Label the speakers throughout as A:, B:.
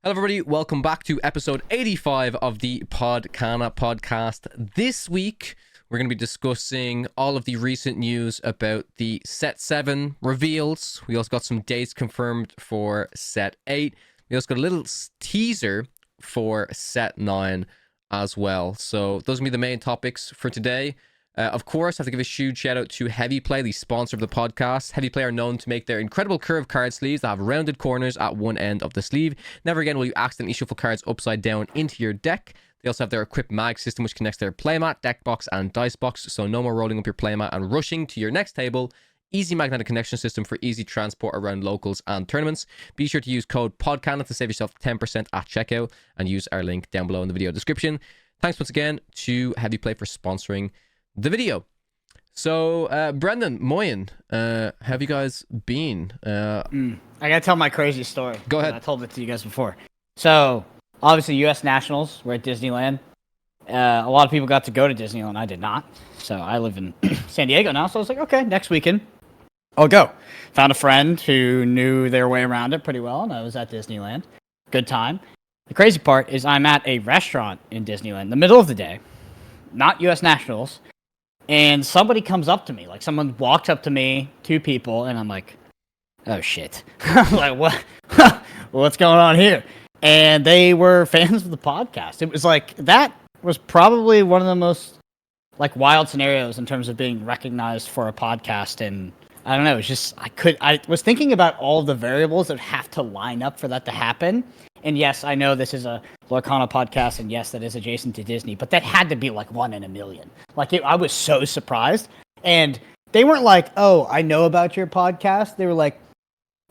A: Hello, everybody. Welcome back to episode 85 of the Podcana podcast. This week, we're going to be discussing all of the recent news about the Set 7 reveals. We also got some dates confirmed for Set 8. We also got a little teaser for Set 9 as well. So those are going to be the main topics for today. Of course, I have to give a huge shout out to Heavy Play, the sponsor of the podcast. Heavy Play are known to make their incredible curved card sleeves that have rounded corners at one end of the sleeve. Never again will you accidentally shuffle cards upside down into your deck. They also have their EquipMag system, which connects their Playmat, Deckbox, and Dicebox, so no more rolling up your Playmat and rushing to your next table. Easy magnetic connection system for easy transport around locals and tournaments. Be sure to use code PODCANA to save yourself 10% at checkout, and use our link down below in the video description. Thanks once again to Heavy Play for sponsoring the video. So, Brendan, Moyen, how have you guys been?
B: I gotta tell my crazy story.
A: Go ahead.
B: I told it to you guys before. So, obviously, U.S. Nationals were at Disneyland. A lot of people got to go to Disneyland. I did not. So, I live in San Diego now. So, I was like, okay, next weekend, I'll go. Found a friend who knew their way around it pretty well, and I was at Disneyland. Good time. The crazy part is I'm at a restaurant in Disneyland in the middle of the day, not U.S. Nationals. And somebody comes up to me, like someone walks up to me, two people, and I'm like, oh shit. I'm like, what? What's going on here? And they were fans of the podcast. It was like, that was probably one of the most like wild scenarios in terms of being recognized for a podcast. And I don't know, it's just, I was thinking about all the variables that have to line up for that to happen. And yes, I know this is a Lorcana podcast, and yes, that is adjacent to Disney, but that had to be like 1 in a million. Like, I was so surprised. And they weren't like, oh, I know about your podcast. They were like,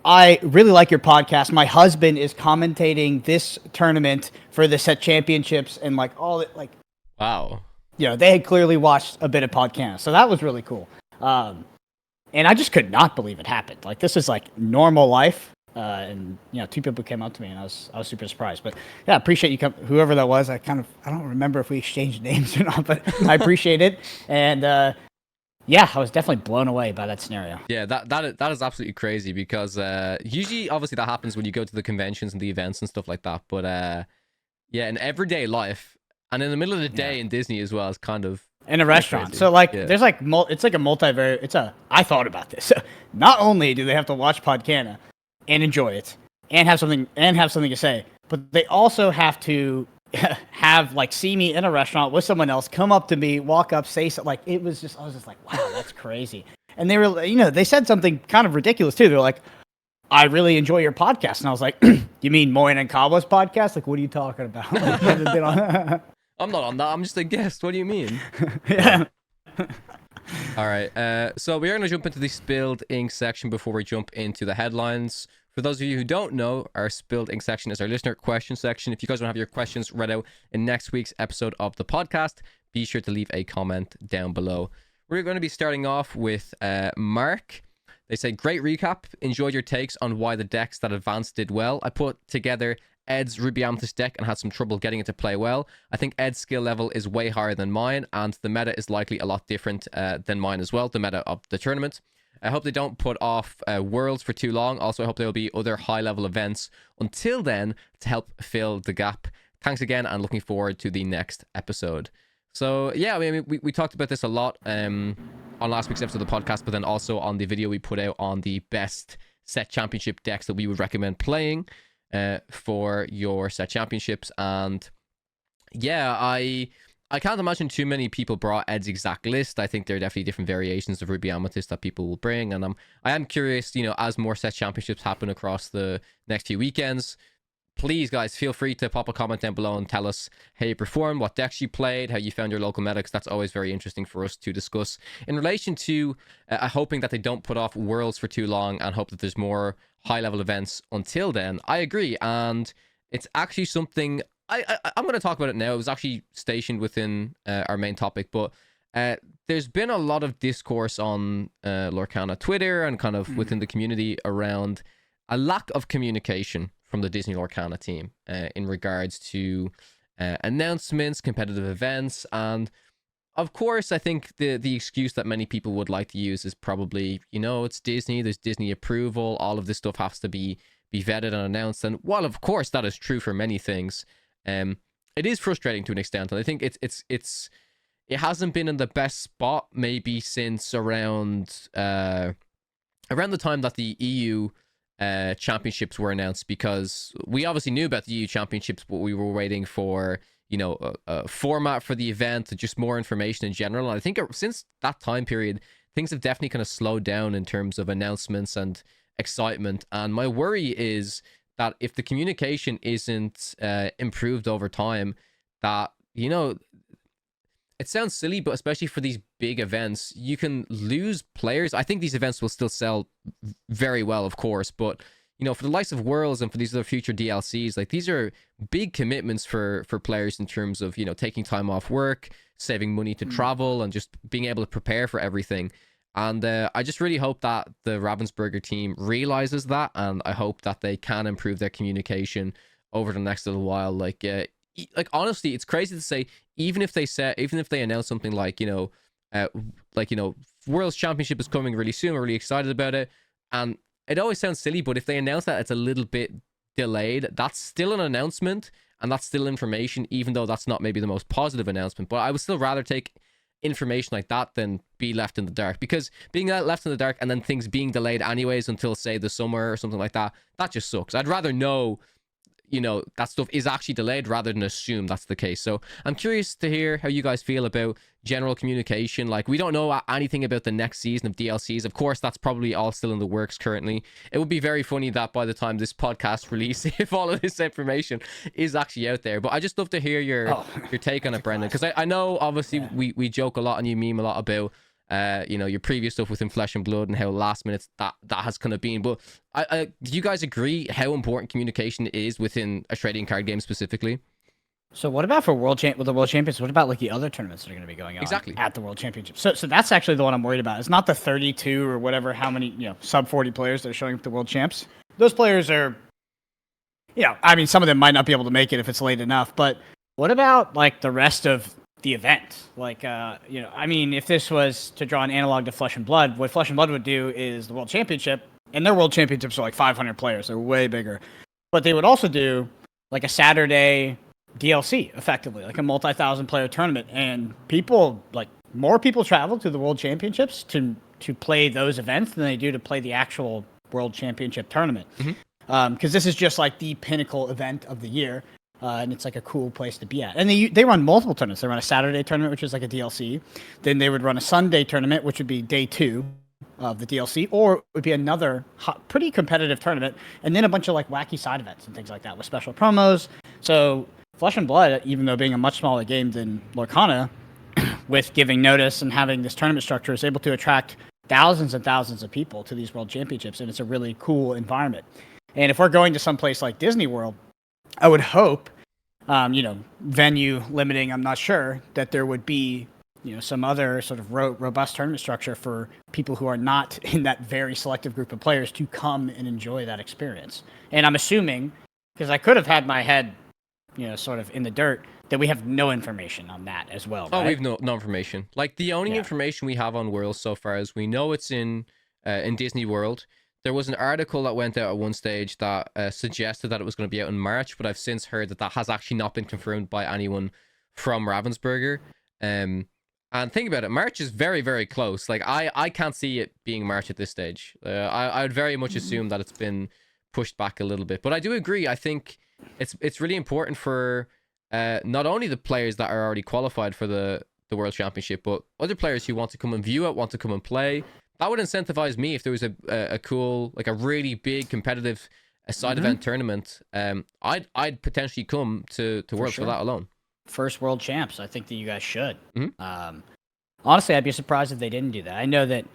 B: I really like your podcast. My husband is commentating this tournament for the set championships, and like all it, like,
A: Wow.
B: You know, they had clearly watched a bit of Podcana. So that was really cool. And I just could not believe it happened. Like, this is like normal life. And you know, two people came up to me, and I was super surprised. But yeah, appreciate you whoever that was. I don't remember if we exchanged names or not, but I appreciate it. And yeah, I was definitely blown away by that scenario.
A: Yeah, that is absolutely crazy, because usually, obviously, that happens when you go to the conventions and the events and stuff like that. But yeah, in everyday life and in the middle of the day in Disney as well, is kind of
B: in a restaurant.
A: crazy.
B: So like,
A: Yeah.
B: there's like it's like a multivariate. I thought about this. Not only do they have to watch Podcana and enjoy it, and have something to say, but they also have to have like see me in a restaurant with someone else, come up to me, walk up, say something. Like, I was just like, wow, that's crazy. And they were, you know, they said something kind of ridiculous too. They're like, I really enjoy your podcast, and I was like, you mean Moyen and Kawa's podcast? Like, what are you talking about?
A: I'm not on that. I'm just a guest. What do you mean?
B: Yeah.
A: All right, so we are going to jump into the Spilled Ink section before we jump into the headlines. For those of you who don't know, our Spilled Ink section is our listener question section. If you guys want to have your questions read out in next week's episode of the podcast, be sure to leave a comment down below. We're going to be starting off with Mark. They say, great recap. Enjoyed your takes on why the decks that advanced did well. I put together Ed's Ruby Amethyst deck and had some trouble getting it to play well. I think Ed's skill level is way higher than mine, and the meta is likely a lot different than mine as well, the meta of the tournament. I hope they don't put off Worlds for too long. Also, I hope there will be other high-level events until then to help fill the gap. Thanks again, and looking forward to the next episode. So, yeah, I mean, we talked about this a lot on last week's episode of the podcast, but then also on the video we put out on the best set championship decks that we would recommend playing for your set championships. And yeah, I can't imagine too many people brought Ed's exact list. I think there are definitely different variations of Ruby Amethyst that people will bring, and I am curious, you know, as more set championships happen across the next few weekends, please guys feel free to pop a comment down below and tell us how you performed, what decks you played, how you found your local meta, 'cause that's always very interesting for us to discuss. In relation to hoping that they don't put off Worlds for too long and hope that there's more high-level events until then, I agree, and it's actually something I'm going to talk about it now. It was actually stationed within our main topic, but there's been a lot of discourse on Lorcana Twitter and kind of within the community around a lack of communication from the Disney Lorcana team in regards to announcements, competitive events, and of course, I think the excuse that many people would like to use is probably, you know, it's Disney, there's Disney approval, all of this stuff has to be be vetted and announced. And while of course that is true for many things, it is frustrating to an extent. And I think it hasn't been in the best spot maybe since around the time that the EU championships were announced, because we obviously knew about the EU championships, but we were waiting for a format for the event, just more information in general. And I think since that time period, things have definitely kind of slowed down in terms of announcements and excitement. And my worry is that if the communication isn't improved over time, that it sounds silly, but especially for these big events, you can lose players. I think these events will still sell very well, of course, but for the likes of Worlds and for these other future DLCs, like, these are big commitments for players in terms of taking time off work, saving money to travel, and just being able to prepare for everything. And I just really hope that the Ravensburger team realizes that, and I hope that they can improve their communication over the next little while. Like honestly, it's crazy to say, even if they announce something like World's Championship is coming really soon, we're really excited about it, and it always sounds silly, but if they announce that it's a little bit delayed, that's still an announcement, and that's still information, even though that's not maybe the most positive announcement. But I would still rather take information like that than be left in the dark, because being left in the dark and then things being delayed anyways until, say, the summer or something like that just sucks. I'd rather know that stuff is actually delayed rather than assume that's the case. So I'm curious to hear how you guys feel about general communication. Like, we don't know anything about the next season of DLCs. Of course, that's probably all still in the works currently. It would be very funny that by the time this podcast release, if all of this information is actually out there. But I just love to hear your take on it, Brendan, because I know obviously we joke a lot and you meme a lot about your previous stuff within Flesh and Blood and how last minute that has kind of been. But do you guys agree how important communication is within a trading card game specifically?
B: So what about for the World Champions? What about like the other tournaments that are going to be going on at the World Championship? So that's actually the one I'm worried about. It's not the 32 or whatever, how many sub 40 players that are showing up at the World Champs. Those players are, I mean, some of them might not be able to make it if it's late enough. But what about like the rest of the event? Like, I mean, if this was to draw an analog to Flesh and Blood, what Flesh and Blood would do is the World Championship, and their World Championships are like 500 players. They're way bigger. But they would also do like a Saturday DLC, effectively, like a multi-thousand player tournament. And more people travel to the World Championships to play those events than they do to play the actual World Championship tournament. Because this is just like the pinnacle event of the year. And it's like a cool place to be at. And they run multiple tournaments. They run a Saturday tournament, which is like a DLC. Then they would run a Sunday tournament, which would be day 2 of the DLC, or it would be another pretty competitive tournament, and then a bunch of like wacky side events and things like that with special promos. So Flesh and Blood, even though being a much smaller game than Lorcana, with giving notice and having this tournament structure, is able to attract thousands and thousands of people to these World Championships, and it's a really cool environment. And if we're going to some place like Disney World, I would hope, venue limiting, I'm not sure, that there would be, some other sort of robust tournament structure for people who are not in that very selective group of players to come and enjoy that experience. And I'm assuming, because I could have had my head, sort of in the dirt, that we have no information on that as well. Right?
A: Oh, we have no information. Like, the only information we have on Worlds so far is we know it's in Disney World. There was an article that went out at one stage that suggested that it was going to be out in March, but I've since heard that has actually not been confirmed by anyone from Ravensburger. And think about it, March is very, very close. Like, I can't see it being March at this stage. I would very much assume that it's been pushed back a little bit. But I do agree. I think it's really important for not only the players that are already qualified for the World Championship, but other players who want to come and view it, want to come and play. That would incentivize me if there was a cool, like a really big competitive side event tournament. I'd potentially come to Worlds for that alone.
B: First World Champs. I think that you guys should. Honestly, I'd be surprised if they didn't do that. I know that,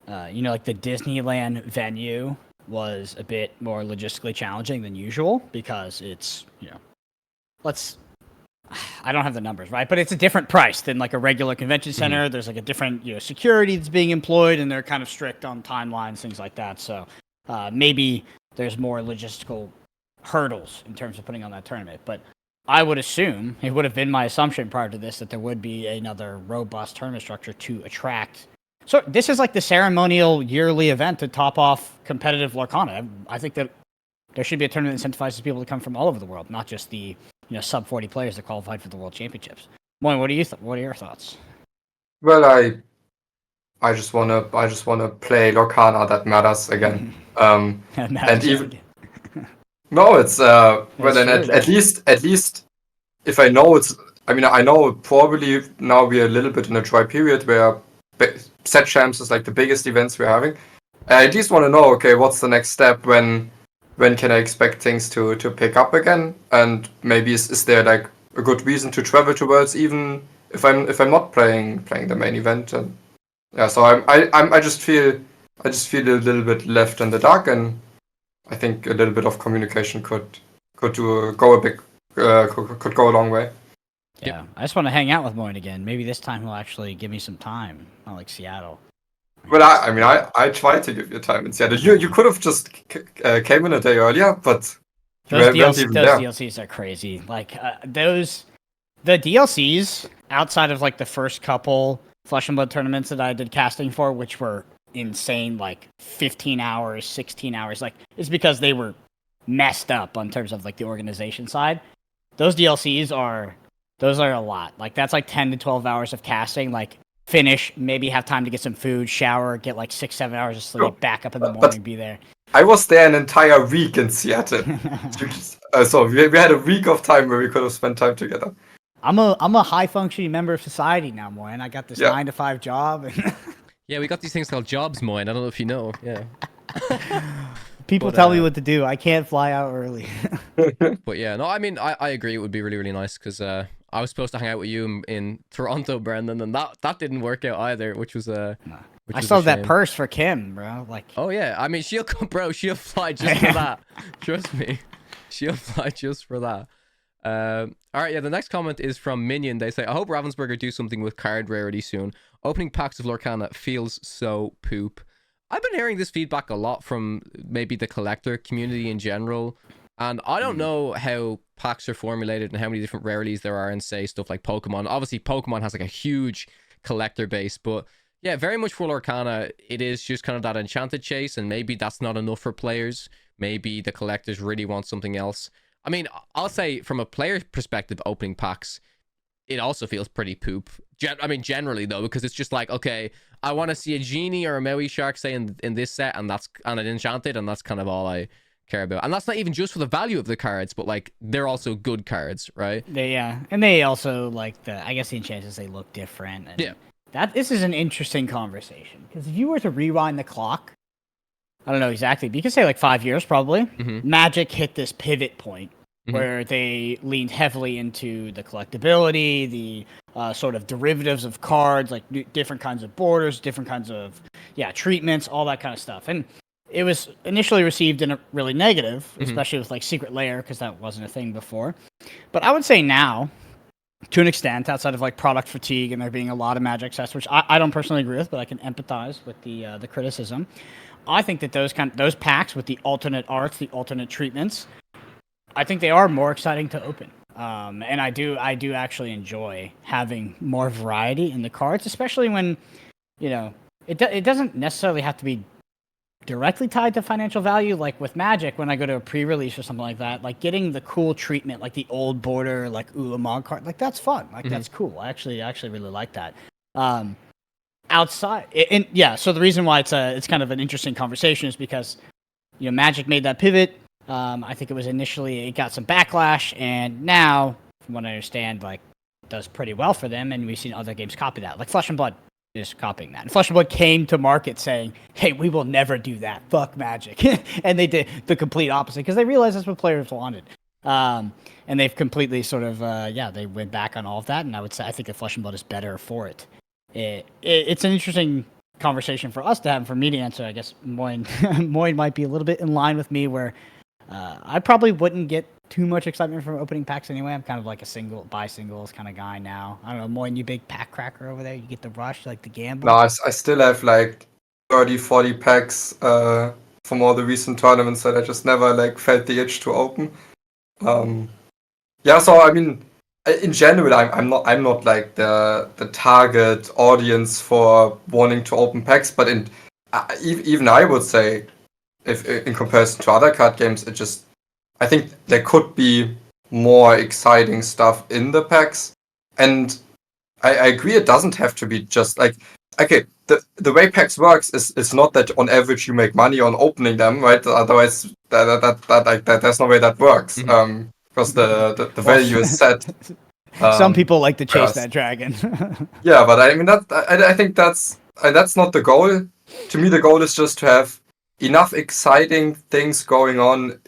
B: like the Disneyland venue was a bit more logistically challenging than usual because it's, I don't have the numbers, right? But it's a different price than like a regular convention center. There's like a different, security that's being employed, and they're kind of strict on timelines, things like that. So maybe there's more logistical hurdles in terms of putting on that tournament. But I would assume, it would have been my assumption prior to this, that there would be another robust tournament structure to attract. So this is like the ceremonial yearly event to top off competitive Lorcana. I think that there should be a tournament that incentivizes people to come from all over the world, not just the sub 40 players that qualified for the World Championships. Moin, what are your thoughts?
C: Well, I just wanna play Lorcana. That matters again. And even no, it's well then at least if I know it's. I mean, I know probably now we're a little bit in a dry period where set champs is like the biggest events we're having. I at least want to know, okay, what's the next step? When can I expect things to pick up again? And maybe is there like a good reason to travel to Worlds even if I'm not playing the main event? And yeah, so I just feel a little bit left in the dark, and I think a little bit of communication could go a long way.
B: Yeah, yep. I just want to hang out with Moin again. Maybe this time he'll actually give me some time, not like Seattle.
C: Well, I tried to give you time in Seattle. You could have just came in a day earlier, but
B: those DLCs are crazy. Like the DLCs outside of like the first couple Flesh and Blood tournaments that I did casting for, which were insane, like 15 hours, 16 hours. Like it's because they were messed up on terms of like the organization side. Those DLCs are a lot. Like that's like 10 to 12 hours of casting. Like finish, maybe have time to get some food, shower, get like 6-7 hours of sleep, back up in the morning, be there.
C: I was there an entire week in Seattle. So we had a week of time where we could have spent time together.
B: I'm a high functioning member of society now, Moin. I got this 9-to-5 job.
A: Yeah, we got these things called jobs, Moin. I don't know if you know. Yeah.
B: People tell me what to do. I can't fly out early.
A: But yeah, no, I mean, I agree. It would be really, really nice because I was supposed to hang out with you in Toronto, Brendan, and that didn't work out either, which was
B: I still have that purse for Kim, bro. Like,
A: oh yeah, I mean, she'll come, bro. She'll fly just for that. Trust me, she'll fly just for that. All right, yeah. The next comment is from Minion. They say, "I hope Ravensburger do something with card rarity soon. Opening packs of Lorcana feels so poop." I've been hearing this feedback a lot from maybe the collector community in general. And I don't know how packs are formulated and how many different rarities there are in, say, stuff like Pokemon. Obviously, Pokemon has like a huge collector base, but yeah, very much for Lorcana, it is just kind of that enchanted chase, and maybe that's not enough for players. Maybe the collectors really want something else. I mean, I'll say from a player perspective, opening packs, it also feels pretty poop. I mean, generally though, because it's just like, okay, I want to see a genie or a Maui shark, say, in this set, and an enchanted, and that's kind of all I care about. And that's not even just for the value of the cards, but like they're also good cards, right?
B: And they also like I guess the enchantments, they look different. And this is an interesting conversation because if you were to rewind the clock, I don't know exactly, but you could say like 5 years probably. Magic hit this pivot point where they leaned heavily into the collectability, the sort of derivatives of cards, like different kinds of borders, different kinds of treatments, all that kind of stuff. And it was initially received in a really negative, especially with like Secret Lair, because that wasn't a thing before. But I would say now, to an extent, outside of like product fatigue and there being a lot of Magic sets, which I don't personally agree with, but I can empathize with the criticism. I think that those packs with the alternate arts, the alternate treatments, I think they are more exciting to open. And I do actually enjoy having more variety in the cards, especially when, it doesn't necessarily have to be directly tied to financial value. Like with Magic, when I go to a pre-release or something like that, like getting the cool treatment, like the old border, like Ulamog card, like that's fun. Like that's cool. I actually really like that. Outside, so the reason why it's kind of an interesting conversation is because, Magic made that pivot. I think it got some backlash, and now, from what I understand, like, it does pretty well for them, and we've seen other games copy that. Like Flesh and Blood is copying that. And Flesh and Blood came to market saying, hey, we will never do that. Fuck Magic. And they did the complete opposite, because they realized that's what players wanted. And they've completely sort of, they went back on all of that, and I think that Flesh and Blood is better for it. It's an interesting conversation for us to have, and for me to answer. I guess Moin might be a little bit in line with me, where I probably wouldn't get too much excitement from opening packs anyway. I'm kind of like a buy singles kind of guy now. I don't know, Moin, you big pack cracker over there? You get the rush, like the gamble?
C: No, I still have like 30, 40 packs from all the recent tournaments that I just never like felt the itch to open. So I mean, in general, I'm not like the target audience for wanting to open packs, but even I would say if in comparison to other card games, I think there could be more exciting stuff in the packs. And I agree, it doesn't have to be just like, okay, the way packs works is not that on average you make money on opening them, right? Otherwise, there's no way that works. Because the value is set.
B: Some people like to chase that dragon.
C: Yeah, but I mean I think that's not the goal. To me, the goal is just to have enough exciting things going on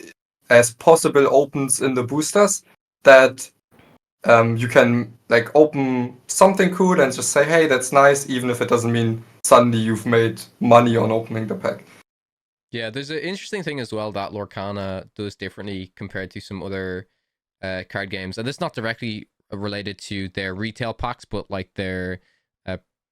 C: as possible opens in the boosters that you can like open something cool and just say, hey, that's nice, even if it doesn't mean suddenly you've made money on opening the pack.
A: Yeah, there's an interesting thing as well that Lorcana does differently compared to some other card games, and it's not directly related to their retail packs, but like their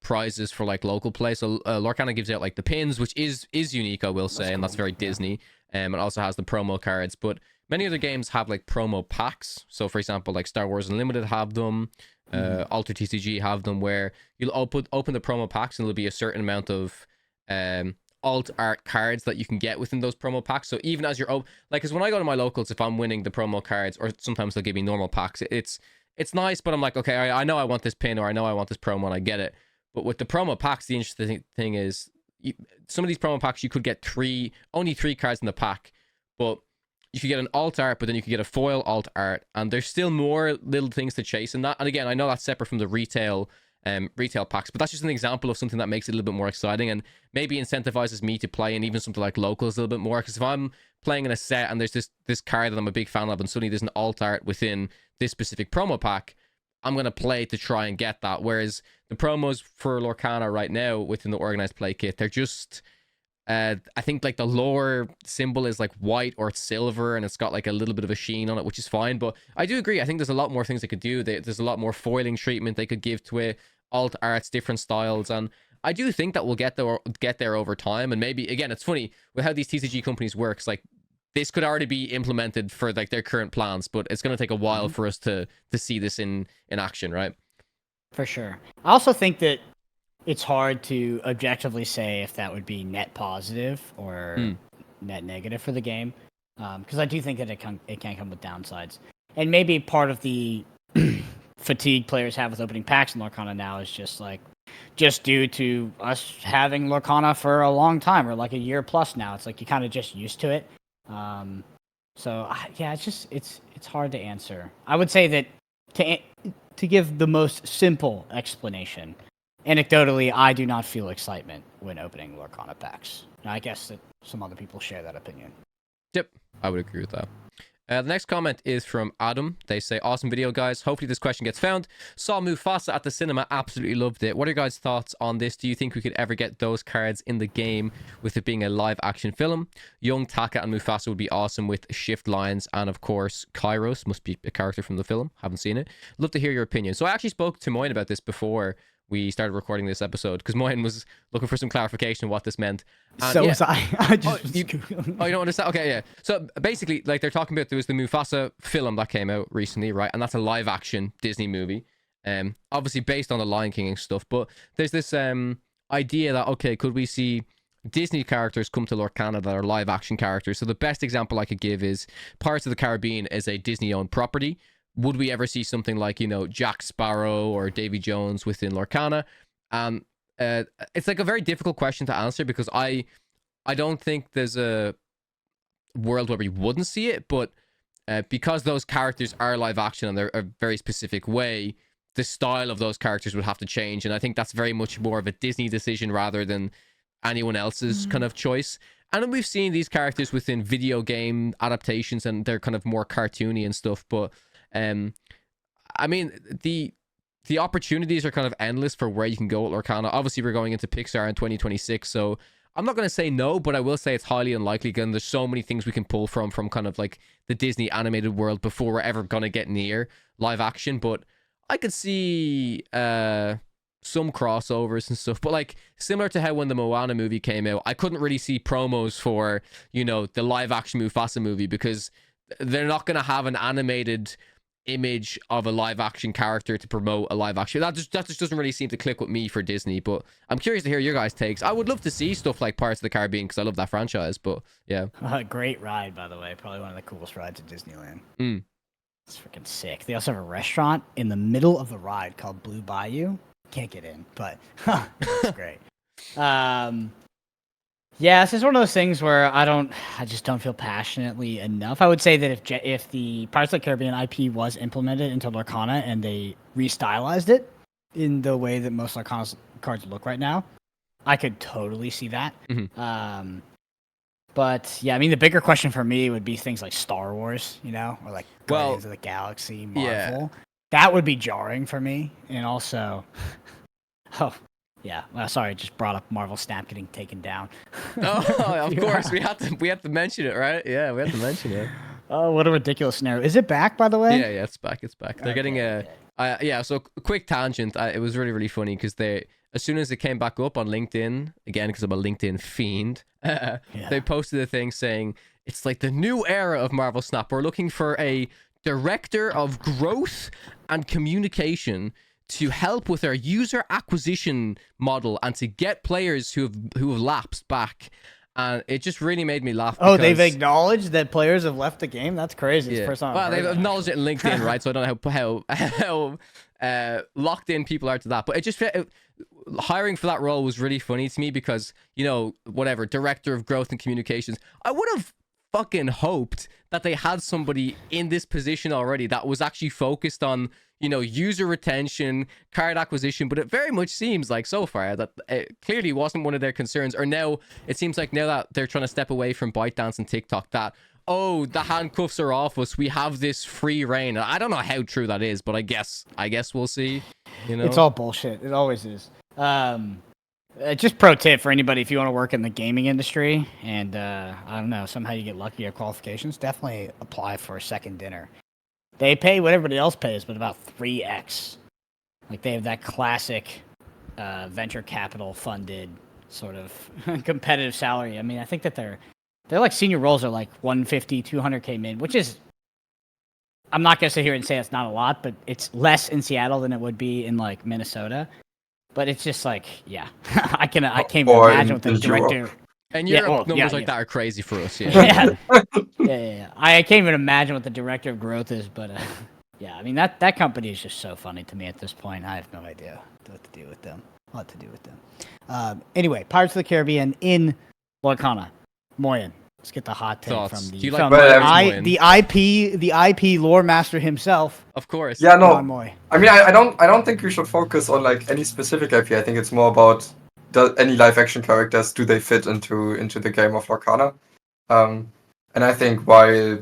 A: prizes for like local play. So Lorcana gives out like the pins, which is unique, I will say, and that's very Disney. It also has the promo cards, but many other games have like promo packs. So for example, like Star Wars Unlimited have them, Alter TCG have them, where you'll open the promo packs and there'll be a certain amount of alt art cards that you can get within those promo packs. So even as you're like, because when I go to my locals, if I'm winning the promo cards, or sometimes they'll give me normal packs, it's nice, but I'm like, okay, I know I want this pin, or I know I want this promo, and I get it. But with the promo packs, the interesting thing is some of these promo packs, you could get only three cards in the pack, but you could get an alt art, but then you could get a foil alt art, and there's still more little things to chase in that. And again, I know that's separate from the retail packs, but that's just an example of something that makes it a little bit more exciting and maybe incentivizes me to play in even something like locals a little bit more. Because if I'm playing in a set and there's this card that I'm a big fan of, and suddenly there's an alt art within this specific promo pack, I'm going to play to try and get that. Whereas the promos for Lorcana right now within the organized play kit, they're just I think like the lore symbol is like white or silver, and it's got like a little bit of a sheen on it, which is fine. But I do agree, I think there's a lot more things they could do. There's a lot more foiling treatment they could give to it, alt arts, different styles, and I do think that we'll get there over time. And maybe, again, it's funny with how these TCG companies works, like this could already be implemented for like their current plans, but it's going to take a while for us to see this in action, right?
B: For sure. I also think that it's hard to objectively say if that would be net positive or net negative for the game, because I do think that it can come with downsides. And maybe part of the fatigue players have with opening packs in Lorcana now is just due to us having Lorcana for a long time, or like a year plus now. It's like you're kind of just used to it. So yeah, it's hard to answer. I would say that to give the most simple explanation, anecdotally, I do not feel excitement when opening Lorcana packs. Now, I guess that some other people share that opinion.
A: Yep, I would agree with that. The next comment is from Adam. They say, awesome video, guys. Hopefully this question gets found. Saw Mufasa at the cinema. Absolutely loved it. What are your guys' thoughts on this? Do you think we could ever get those cards in the game with it being a live action film? Young Taka and Mufasa would be awesome with shift lines. And of course, Kairos must be a character from the film. Haven't seen it. Love to hear your opinion. So I actually spoke to Moyne about this before we started recording this episode, because Moyne was looking for some clarification of what this meant. And
B: so was I.
A: You don't understand? Okay, yeah. So basically, like, they're talking about, there was the Mufasa film that came out recently, right? And that's a live action Disney movie, obviously based on the Lion King and stuff. But there's this idea that, okay, could we see Disney characters come to Lorcana that are live action characters? So the best example I could give is Pirates of the Caribbean is a Disney owned property. Would we ever see something like, Jack Sparrow or Davy Jones within Lorcana? It's like a very difficult question to answer, because I don't think there's a world where we wouldn't see it, but because those characters are live action and they're a very specific way, the style of those characters would have to change. And I think that's very much more of a Disney decision rather than anyone else's kind of choice. And we've seen these characters within video game adaptations, and they're kind of more cartoony and stuff, but I mean, the opportunities are kind of endless for where you can go with Lorcana. Obviously, we're going into Pixar in 2026, so I'm not going to say no, but I will say it's highly unlikely. Again, there's so many things we can pull from kind of like the Disney animated world before we're ever going to get near live action. But I could see some crossovers and stuff. But like, similar to how when the Moana movie came out, I couldn't really see promos for, the live action Mufasa movie, because they're not going to have an animated image of a live action character to promote a live action. That just doesn't really seem to click with me for Disney. But I'm curious to hear your guys' takes. I would love to see stuff like Pirates of the Caribbean because I love that franchise. But yeah,
B: great ride, by the way. Probably one of the coolest rides at Disneyland. It's freaking sick. They also have a restaurant in the middle of the ride called Blue Bayou. Can't get in, but it's great. Yeah, this is one of those things where I just don't feel passionately enough. I would say that if the Pirates of the Caribbean IP was implemented into Lorcana and they restylized it in the way that most Lorcana cards look right now, I could totally see that. But yeah, I mean, the bigger question for me would be things like Star Wars, or like Guardians of the Galaxy, Marvel. Yeah. That would be jarring for me, and also, yeah. Well, sorry, I just brought up Marvel Snap getting taken down.
A: Of course, we have to mention it, right? Yeah, we have to mention it.
B: Oh, what a ridiculous scenario! Is it back, by the way?
A: Yeah, it's back. They're getting so quick tangent. It was really, really funny because as soon as it came back up on LinkedIn, again, because I'm a LinkedIn fiend, they posted a thing saying it's like the new era of Marvel Snap. We're looking for a director of growth and communication to help with our user acquisition model and to get players who have lapsed back. And it just really made me laugh.
B: Oh, they've acknowledged that players have left the game? That's crazy. It's the first time
A: they've acknowledged it in LinkedIn, right? So I don't know how locked in people are to that. But it just hiring for that role was really funny to me because, whatever, director of growth and communications. I would have fucking hoped that they had somebody in this position already that was actually focused on, user retention, card acquisition, but it very much seems like so far that it clearly wasn't one of their concerns. Or now it seems like now that they're trying to step away from ByteDance and TikTok, that the handcuffs are off us, we have this free reign. I don't know how true that is, but I guess we'll see.
B: It's all bullshit. It always is. Just pro tip for anybody, if you want to work in the gaming industry and I don't know, somehow you get lucky at qualifications, definitely apply for a second dinner. They pay what everybody else pays, but about 3x. Like, they have that classic venture capital funded sort of competitive salary. I mean, I think that they're like senior roles are like 150, 200K min, which is, I'm not going to sit here and say it's not a lot, but it's less in Seattle than it would be in like Minnesota. But it's just like, yeah, I can't even imagine what the director.
A: And Europe numbers like that are crazy for us.
B: Yeah. I can't even imagine what the director of growth is, but yeah, I mean that company is just so funny to me at this point. I have no idea what to do with them. Anyway, Pirates of the Caribbean in Lorcana. Moyen, let's get the hot take from the IP lore master himself.
A: Of course.
C: Yeah, no. I mean, I don't think we should focus on like any specific IP. I think it's more about any live action characters, do they fit into the game of Lorcana? And I think while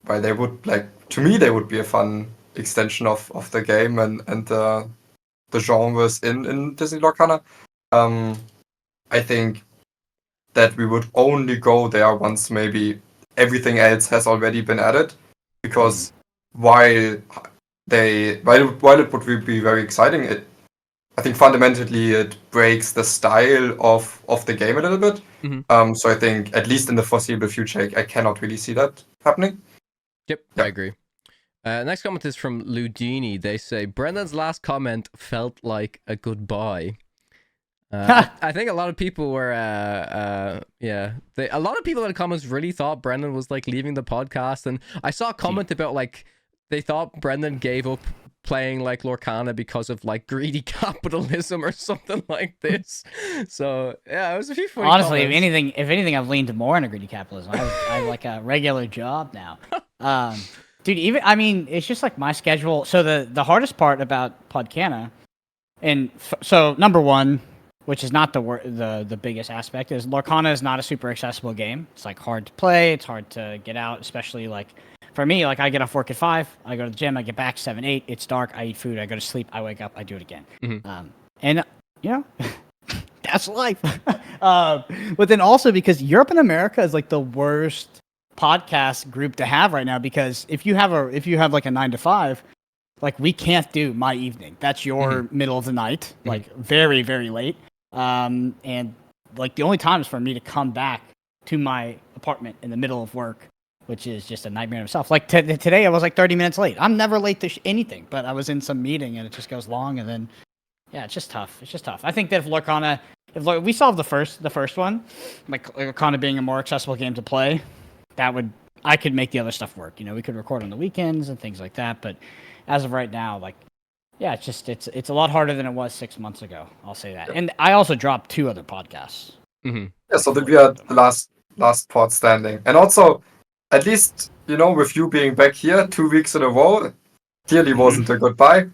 C: they would, like, to me they would be a fun extension of the game and the genres in Disney Lorcana. I think that we would only go there once maybe everything else has already been added, because while it would be very exciting, I think fundamentally it breaks the style of the game a little bit.
A: Mm-hmm.
C: So I think at least in the foreseeable future, I cannot really see that happening.
A: Yep. I agree. Next comment is from Ludini. They say Brendan's last comment felt like a goodbye. I think a lot of people were, a lot of people in the comments really thought Brendan was like leaving the podcast, and I saw a comment about like they thought Brendan gave up playing like Lorcana because of like greedy capitalism or something like this. So yeah, it was a few funny
B: Honestly,
A: comments.
B: if anything, I've leaned more into greedy capitalism. I have like a regular job now. Dude, it's just like my schedule. So the hardest part about Podcana, so number one, which is not the biggest aspect, is Lorcana is not a super accessible game. It's like hard to play. It's hard to get out, especially like for me. Like I get off work at 5, I go to the gym, I get back 7, 8. It's dark. I eat food. I go to sleep. I wake up. I do it again.
A: Mm-hmm.
B: And that's life. But then also because Europe and America is like the worst podcast group to have right now, because if you have like a 9 to 5, like we can't do my evening. That's your middle of the night, like very, very late. And like the only time is for me to come back to my apartment in the middle of work which is just a nightmare in itself. Like today, I was like 30 minutes late. I'm never late to anything, but I was in some meeting and it just goes long, and then yeah, it's just tough. It's just tough. I think that if Lorcana, if we solved the first one, like Lorcana being a more accessible game to play, I could make the other stuff work. You know, we could record on the weekends and things like that. But as of right now, like, yeah, it's a lot harder than it was 6 months ago. I'll say that. And I also dropped 2 other podcasts.
A: Mm-hmm.
C: Yeah, so we are the last pod standing, and also, at least with you being back here 2 weeks in a row, clearly wasn't a goodbye.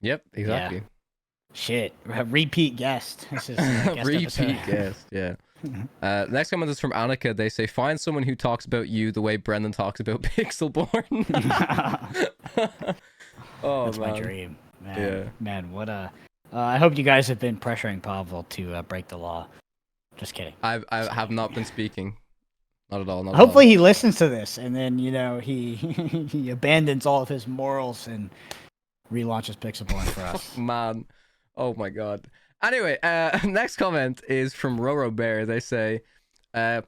A: Yep, exactly.
B: Yeah. Shit, repeat guest. This is guest
A: repeat guest. Yeah. Next comment is from Annika. They say, find someone who talks about you the way Brendan talks about Pixelborn. Oh,
B: that's
A: man.
B: my dream, man.
A: Yeah.
B: Man, what I hope you guys have been pressuring Pavel to break the law. Just kidding.
A: I have not been speaking. Not at all.
B: Hopefully he listens to this and then he he abandons all of his morals and relaunches Pixelborn for us.
A: Man. Oh my god. Anyway, next comment is from Roro Bear. They say, I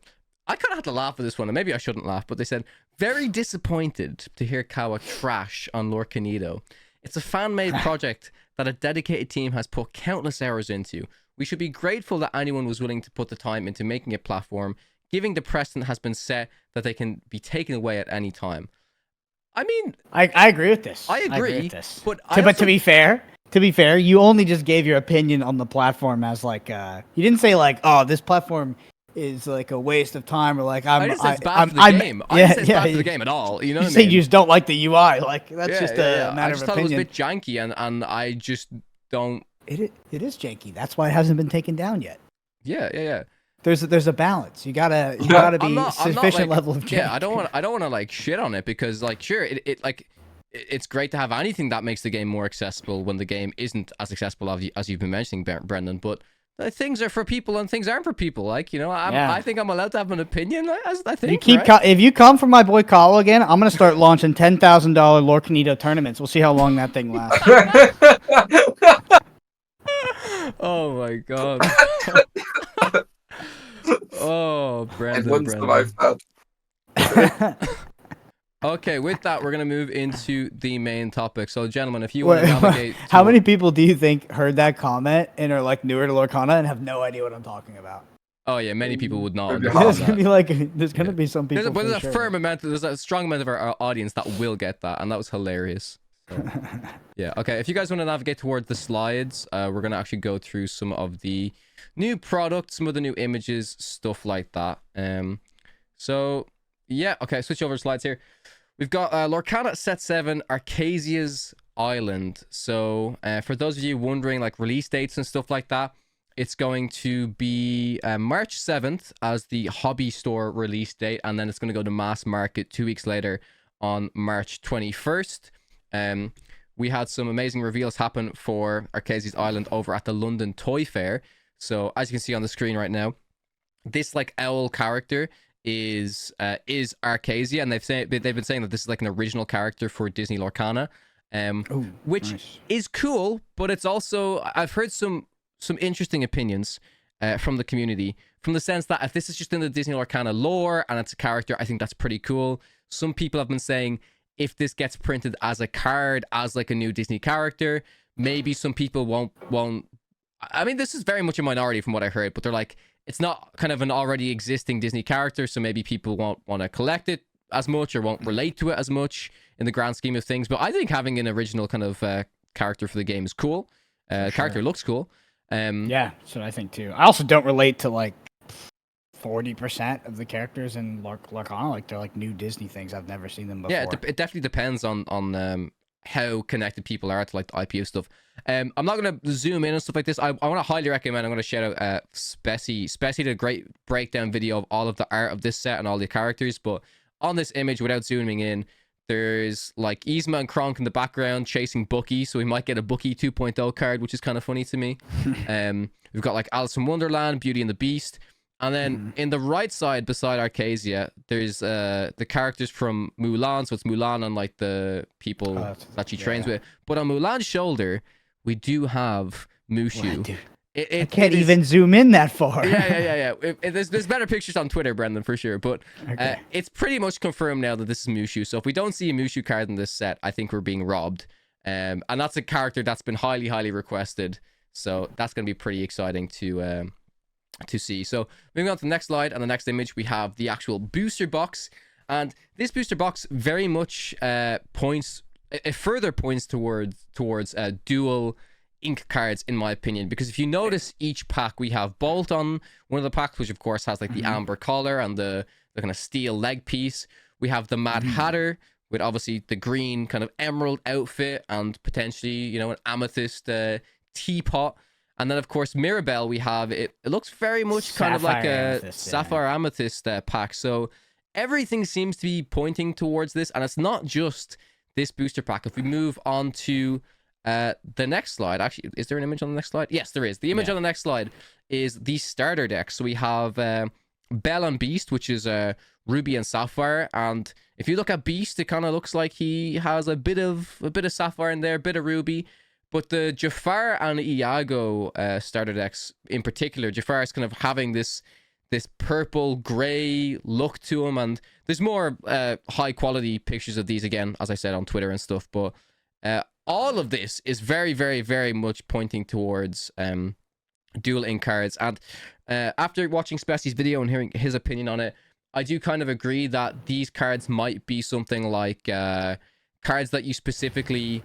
A: kind of had to laugh at this one, and maybe I shouldn't laugh, but they said, very disappointed to hear Kawa trash on Lorcanito. It's a fan-made project that a dedicated team has put countless hours into. We should be grateful that anyone was willing to put the time into making a platform, giving the precedent has been set that they can be taken away at any time. I mean,
B: I agree with this.
A: I agree
B: with this.
A: But
B: to be fair, you only just gave your opinion on the platform as like you didn't say like, oh, this platform is like a waste of time, or like
A: I didn't say it's bad for the game. I didn't say it's bad for the game at all. You know what I mean?
B: You just don't like the UI. Like that's just a matter of opinion.
A: I just thought it was a bit janky, and I just don't.
B: It is janky. That's why it hasn't been taken down yet.
A: Yeah.
B: There's a balance. You gotta be sufficient level of jank.
A: Yeah, I don't want to like shit on it, because like sure it's great to have anything that makes the game more accessible when the game isn't as accessible as you've been mentioning, Brendan. But things are for people and things aren't for people. Like, I think I'm allowed to have an opinion. I think
B: if you come for my boy Kyle again, I'm gonna start launching $10,000 Lorcanito tournaments. We'll see how long that thing lasts.
A: Oh my god. Oh, Brendan.
C: It wouldn't survive that.
A: Okay, with that, we're going to move into the main topic. So, gentlemen, if you want to navigate...
B: How many people do you think heard that comment and are, like, newer to Lorcana and have no idea what I'm talking about?
A: Oh, yeah, many people would not.
B: There's going to be some people...
A: There's a strong amount of our audience that will get that, and that was hilarious. So, yeah, okay, if you guys want to navigate towards the slides, we're going to actually go through some of the new products, some of the new images, stuff like that. So, yeah, okay, switch over slides here. We've got Lorcana Set 7, Arcasia's Island. So, for those of you wondering, like, release dates and stuff like that, it's going to be March 7th as the hobby store release date, and then it's going to go to mass market 2 weeks later on March 21st. We had some amazing reveals happen for Arcasia's Island over at the London Toy Fair. So, as you can see on the screen right now, this, like, owl character is Arcasia, and they've been saying that this is like an original character for Disney Lorcana, which nice. Is cool, but it's also, I've heard some interesting opinions from the community, from the sense that if this is just in the Disney Lorcana lore and it's a character, I think that's pretty cool. Some people have been saying if this gets printed as a card, as like a new Disney character, maybe some people won't. I mean, this is very much a minority from what I heard, but they're like, it's not kind of an already existing Disney character, so maybe people won't want to collect it as much or won't relate to it as much in the grand scheme of things. But I think having an original kind of character for the game is cool. Character looks cool.
B: Yeah, that's what I think too. I also don't relate to like 40% of the characters in Lorcana. Like they're like new Disney things. I've never seen them before.
A: Yeah, it definitely depends on how connected people are to like the IPO stuff. I'm not going to zoom in and stuff like this. I want to highly recommend, I'm going to shout out Spessy. Spessy did a great breakdown video of all of the art of this set and all the characters, but on this image, without zooming in, there's like Yzma and Kronk in the background chasing Bucky, so we might get a Bucky 2.0 card, which is kind of funny to me. We've got like Alice in Wonderland, Beauty and the Beast, and then in the right side beside Arcasia, there's the characters from Mulan. So it's Mulan and like the people that she trains with. But on Mulan's shoulder, we do have Mushu.
B: I can't even zoom in that far.
A: Yeah. There's better pictures on Twitter, Brendan, for sure. But
B: Okay.
A: it's pretty much confirmed now that this is Mushu. So if we don't see a Mushu card in this set, I think we're being robbed. And that's a character that's been highly requested. So that's going to be pretty exciting to see. So moving on to the next slide, and the next image, we have the actual booster box. And this booster box very much points towards dual ink cards, in my opinion, because if you notice each pack, we have Bolt on one of the packs, which of course has like the amber collar and the kind of steel leg piece. We have the Mad Hatter with obviously the green kind of emerald outfit and potentially, an amethyst teapot. And then of course Mirabelle, we have it looks very much kind of like a sapphire amethyst pack. So everything seems to be pointing towards this, and it's not just this booster pack. If we move on to the next slide, actually, is there an image on the next slide? Yes, there is. The image on the next slide is the starter deck. So we have Belle and Beast, which is Ruby and Sapphire. And if you look at Beast, it kind of looks like he has a bit of Sapphire in there, a bit of Ruby. But the Jafar and Iago starter decks in particular, Jafar is kind of having this purple gray look to him, and there's more high quality pictures of these, again, as I said, on Twitter and stuff. But all of this is very much pointing towards dual ink cards. And after watching Spessie's video and hearing his opinion on it, I do kind of agree that these cards might be something like cards that you specifically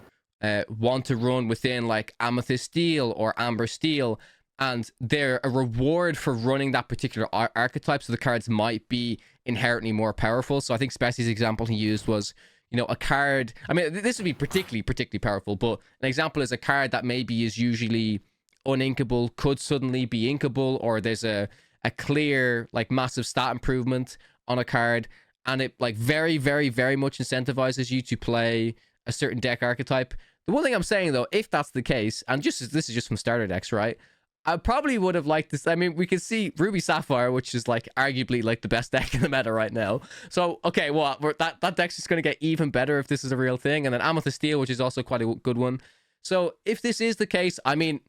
A: want to run within like Amethyst Steel or Amber Steel, and they're a reward for running that particular archetype, so the cards might be inherently more powerful. So I think Spessie's example he used was, a card, I mean, this would be particularly powerful, but an example is a card that maybe is usually uninkable could suddenly be inkable, or there's a clear like massive stat improvement on a card, and it like very much incentivizes you to play a certain deck archetype. The one thing I'm saying though, if that's the case, and this is just from starter decks, right? I probably would have liked this. I mean, we can see Ruby Sapphire, which is like arguably like the best deck in the meta right now. So, okay, well, that deck's just going to get even better if this is a real thing. And then Amethyst Steel, which is also quite a good one. So if this is the case, I mean,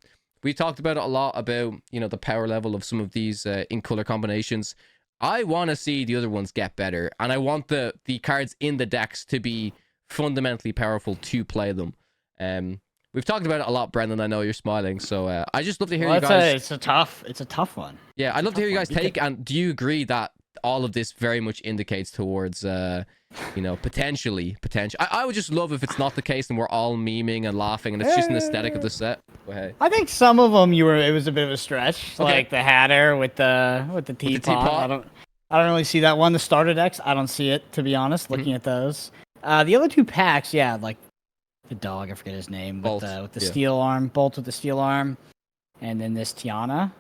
A: we talked about it a lot about, the power level of some of these in color combinations. I want to see the other ones get better. And I want the cards in the decks to be fundamentally powerful to play them. We've talked about it a lot, Brendan. I know you're smiling, so I just love to hear you guys.
B: It's a tough one.
A: Yeah, I'd love to hear you guys take. And do you agree that all of this very much indicates towards, potential? I would just love if it's not the case and we're all memeing and laughing and it's just an aesthetic of the set. Go ahead.
B: I think some of them it was a bit of a stretch, like the Hatter with the teapot. I don't really see that one. The starter decks, I don't see it, to be honest. Looking at those, the other two packs, yeah, like. The dog, I forget his name, with the steel arm, Bolt with the steel arm, and then this Tiana.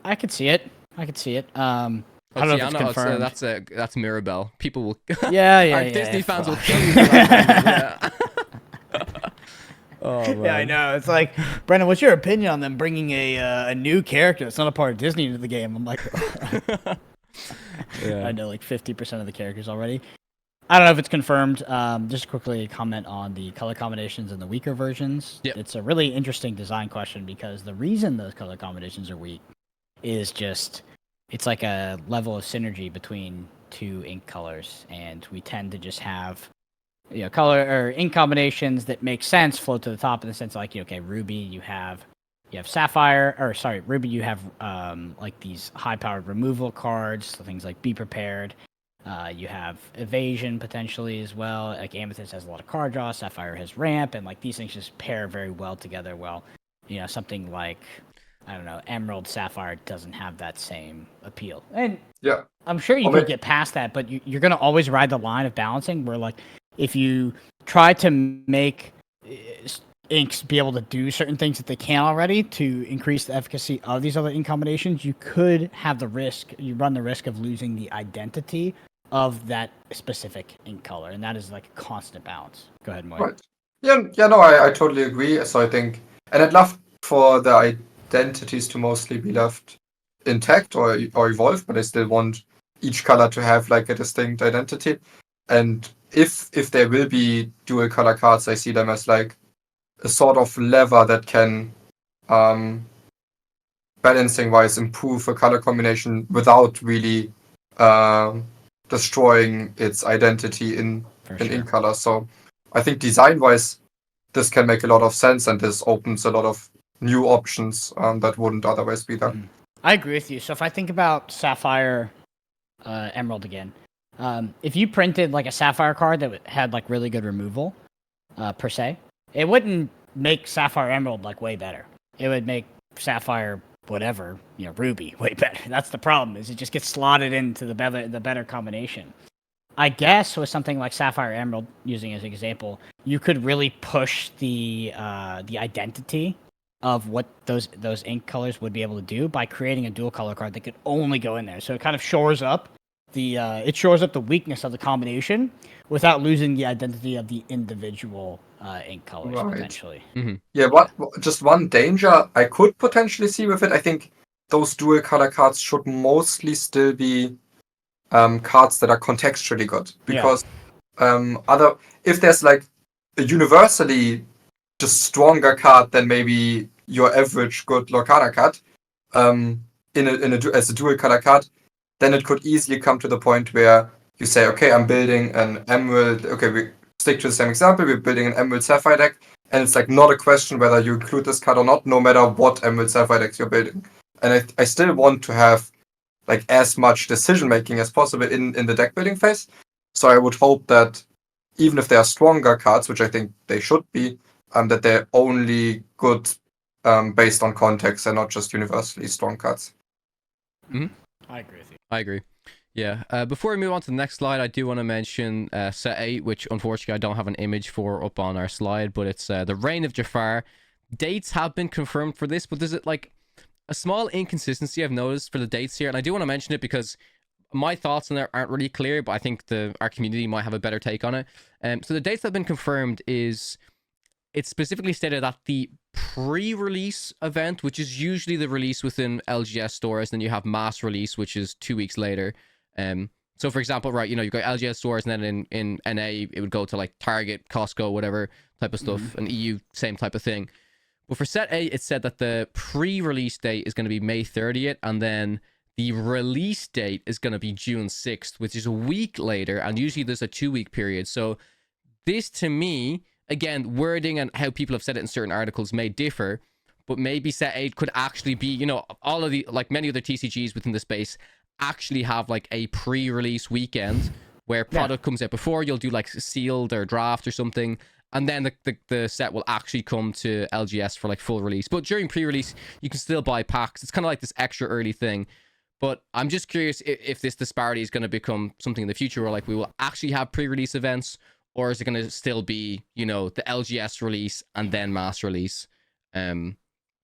B: I could see it. I don't know if it's confirmed.
A: That's Mirabelle. People will.
B: Yeah.
A: Disney fans will kill you for that.
B: Oh, man. Yeah, I know. It's like, Brendan, what's your opinion on them bringing a new character that's not a part of Disney into the game? I'm like, I know like 50% of the characters already. I don't know if it's confirmed. Just quickly comment on the color combinations and the weaker versions. Yep. It's a really interesting design question because the reason those color combinations are weak is just it's like a level of synergy between two ink colors, and we tend to just have color or ink combinations that make sense float to the top in the sense like Ruby you have Sapphire, or sorry, Ruby you have like these high powered removal cards, so things like Be Prepared. You have evasion potentially as well. Like Amethyst has a lot of card draw, Sapphire has ramp, and like these things just pair very well together. Well, something like I don't know, Emerald Sapphire doesn't have that same appeal. And yeah, I'm sure you could get past that, but you're gonna always ride the line of balancing where like if you try to make inks be able to do certain things that they can't already to increase the efficacy of these other ink combinations, you could have you run the risk of losing the identity of that specific ink color, and that is like a constant balance. Go ahead, Moy.
C: Right. Yeah, no, I totally agree. So I think, and I'd love for the identities to mostly be left intact or evolve, but I still want each color to have like a distinct identity. And if there will be dual color cards, I see them as like a sort of lever that can balancing wise improve a color combination without really destroying its identity in ink color. So I think design wise, this can make a lot of sense, and this opens a lot of new options that wouldn't otherwise be there.
B: I agree with you. So if I think about Sapphire Emerald again, if you printed like a Sapphire card that had like really good removal, per se, it wouldn't make Sapphire Emerald like way better. It would make Sapphire whatever, Ruby way better. That's the problem, is it just gets slotted into the better combination. I guess with something like Sapphire Emerald, using as an example, you could really push the identity of what those ink colors would be able to do by creating a dual color card that could only go in there. So it kind of shores up the weakness of the combination without losing the identity of the individual ink colors potentially.
A: Mm-hmm.
C: Yeah, just one danger I could potentially see with it. I think those dual color cards should mostly still be cards that are contextually good, because if there's like a universally just stronger card than maybe your average good Lorcana card as a dual color card, then it could easily come to the point where you say, okay, I'm building an Emerald. Okay, we stick to the same example. We're building an Emerald Sapphire deck, and it's like not a question whether you include this card or not, no matter what Emerald Sapphire decks you're building. And I still want to have like as much decision making as possible in the deck building phase. So I would hope that even if they are stronger cards, which I think they should be, that they're only good based on context and not just universally strong cards.
A: Mm-hmm.
B: I agree with you.
A: I agree. Yeah. Before we move on to the next slide, I do want to mention set 8, which unfortunately I don't have an image for up on our slide, but it's the Reign of Jafar. Dates have been confirmed for this, but there's like a small inconsistency I've noticed for the dates here, and I do want to mention it because my thoughts on it aren't really clear, but I think our community might have a better take on it. So the dates that have been confirmed is, it's specifically stated that the pre-release event, which is usually the release within LGS stores, then you have mass release, which is 2 weeks later. So for example, right, you've got LGS stores, and then in NA, it would go to like Target, Costco, whatever type of stuff, and EU, same type of thing. But for set 8, it said that the pre-release date is going to be May 30th, and then the release date is going to be June 6th, which is a week later, and usually there's a 2-week period. So this, to me, again, wording and how people have said it in certain articles may differ, but maybe set 8 could actually be, all of the, like many other TCGs within the space, actually have like a pre-release weekend where product comes out before. You'll do like sealed or draft or something, and then the set will actually come to LGS for like full release. But during pre-release, you can still buy packs. It's kind of like this extra early thing. But I'm just curious if this disparity is going to become something in the future where like we will actually have pre-release events, or is it going to still be, the LGS release and then mass release?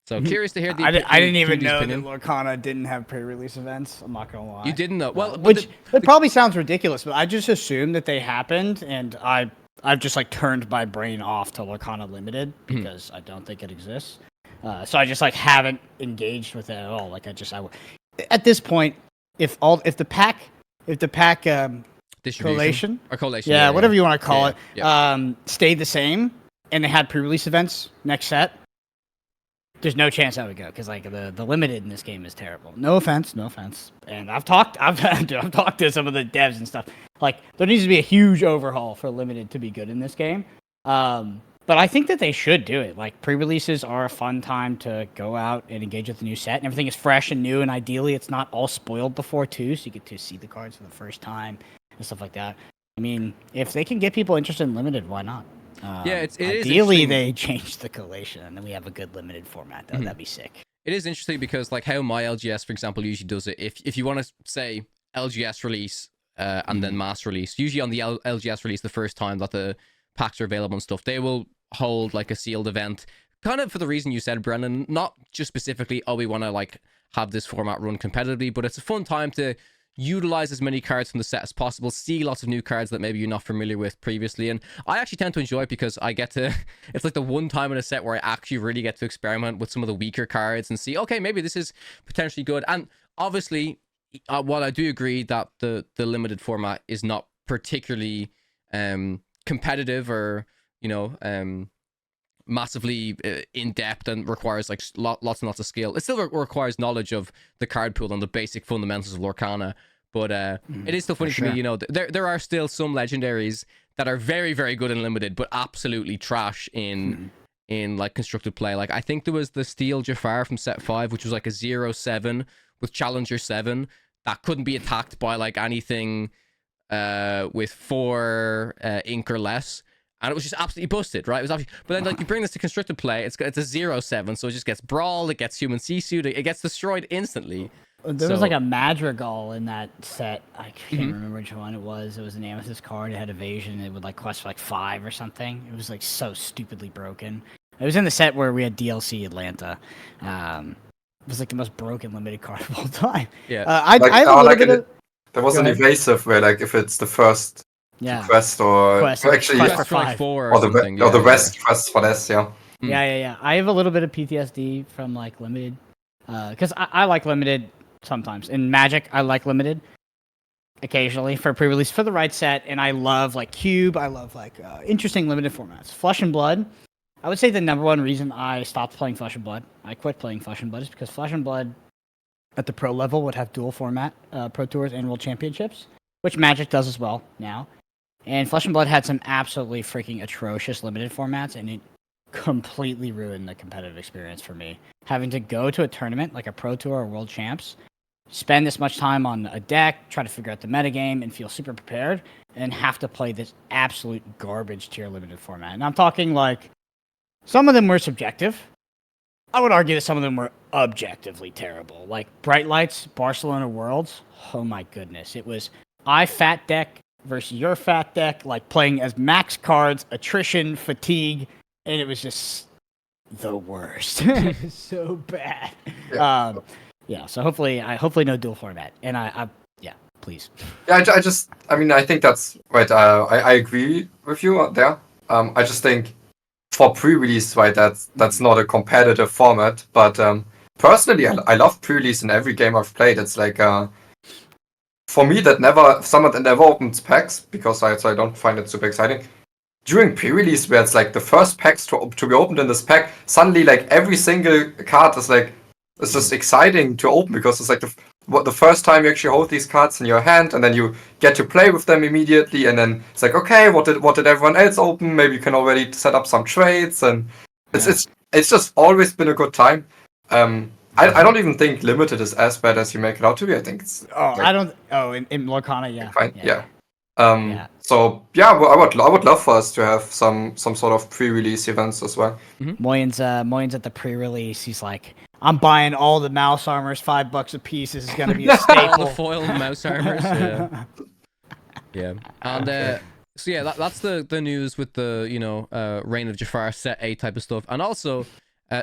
A: So curious to hear the
B: I didn't even know
A: opinion.
B: that Lorcana didn't have pre-release events. I'm not gonna lie.
A: You didn't know? Well,
B: which it probably sounds ridiculous, but I just assumed that they happened, and I've just like turned my brain off to Lorcana Limited because I don't think it exists. So I just like haven't engaged with it at all. Like at this point, if the pack
A: distribution collation,
B: yeah, whatever you want to call
A: it,
B: stayed the same, and they had pre-release events next set, there's no chance I would go, because like the limited in this game is terrible. No offense, and I've talked to some of the devs and stuff. Like, there needs to be a huge overhaul for limited to be good in this game. But I think that they should do it. Like, pre-releases are a fun time to go out and engage with the new set, and everything is fresh and new, and ideally it's not all spoiled before too, so you get to see the cards for the first time and stuff like that. I mean, if they can get people interested in limited, why not? Ideally they change the collation and then we have a good limited format. That'd be sick.
A: It is interesting because like how my LGS, for example, usually does it. If you want to say LGS release and then mass release, usually on the LGS release, the first time that the packs are available and stuff, they will hold like a sealed event, kind of for the reason you said, Brennan. Not just specifically, we want to like have this format run competitively, but it's a fun time to utilize as many cards from the set as possible, see lots of new cards that maybe you're not familiar with previously. And I actually tend to enjoy it because I get to, it's like the one time in a set where I actually really get to experiment with some of the weaker cards and see, okay, maybe this is potentially good. And obviously, while I do agree that the limited format is not particularly competitive or massively in depth and requires like lots and lots of skill. It still requires knowledge of the card pool and the basic fundamentals of Lorcana. But it is still funny to me, you know, there are still some legendaries that are very, very good in limited, but absolutely trash in like constructed play. Like I think there was the Steel Jafar from set 5, which was like a 0/7 with Challenger 7 that couldn't be attacked by like anything with 4 ink or less. And it was just absolutely busted, right? It was absolutely... But then, like, you bring this to constructed play, it's a 0/7, so it just gets brawled, it gets human C-suit, it gets destroyed instantly.
B: There was like a Madrigal in that set. I can't remember which one it was. It was an Amethyst card. It had evasion. It would like cost like 5 or something. It was like so stupidly broken. It was in the set where we had DLC Atlanta. It was like the most broken limited card of all time.
A: Yeah.
B: I have a little bit of...
C: There was an evasive where, like, if it's the first quest or actually
A: quest for like 4 or something,
C: or the rest quest for this,
B: Yeah. I have a little bit of PTSD from like limited, because I like limited sometimes. In Magic, I like limited occasionally for pre-release for the right set, and I love like Cube. I love like interesting limited formats. Flesh and Blood. I would say the number one reason I stopped playing Flesh and Blood, I quit playing Flesh and Blood, is because Flesh and Blood at the pro level would have dual format Pro Tours and World Championships, which Magic does as well now. And Flesh and Blood had some absolutely freaking atrocious limited formats, and it completely ruined the competitive experience for me. Having to go to a tournament like a Pro Tour or World Champs, spend this much time on a deck, try to figure out the metagame, and feel super prepared, and have to play this absolute garbage tier limited format. And I'm talking like, some of them were subjective. I would argue that some of them were objectively terrible. Like Bright Lights, Barcelona Worlds, oh my goodness. It was fat deck versus your fat deck, like playing as max cards, attrition, fatigue, and it was just the worst. It was so bad. So hopefully no dual format. And I please.
C: Yeah, I think that's right. I agree with you there. I just think for pre-release, right, that's not a competitive format. But personally, I love pre-release in every game I've played. It's like for me someone that never opens packs because I don't find it super exciting. During pre-release, where it's like the first packs to be opened in this pack, suddenly like every single card is like, it's just exciting to open because it's like the first time you actually hold these cards in your hand, and then you get to play with them immediately, and then it's like, okay, what did everyone else open? Maybe you can already set up some trades, and it's just always been a good time. I don't even think limited is as bad as you make it out to be. I think it's
B: in Lorcana, yeah.
C: Fine, yeah. So yeah, I would love for us to have some sort of pre-release events as well.
B: Moyen's at the pre-release. He's like, I'm buying all the mouse armors, $5 a piece. This is gonna be a staple.
A: All the foil mouse armors. Yeah. And so yeah, that's the news with the Reign of Jafar set 8 type of stuff, and also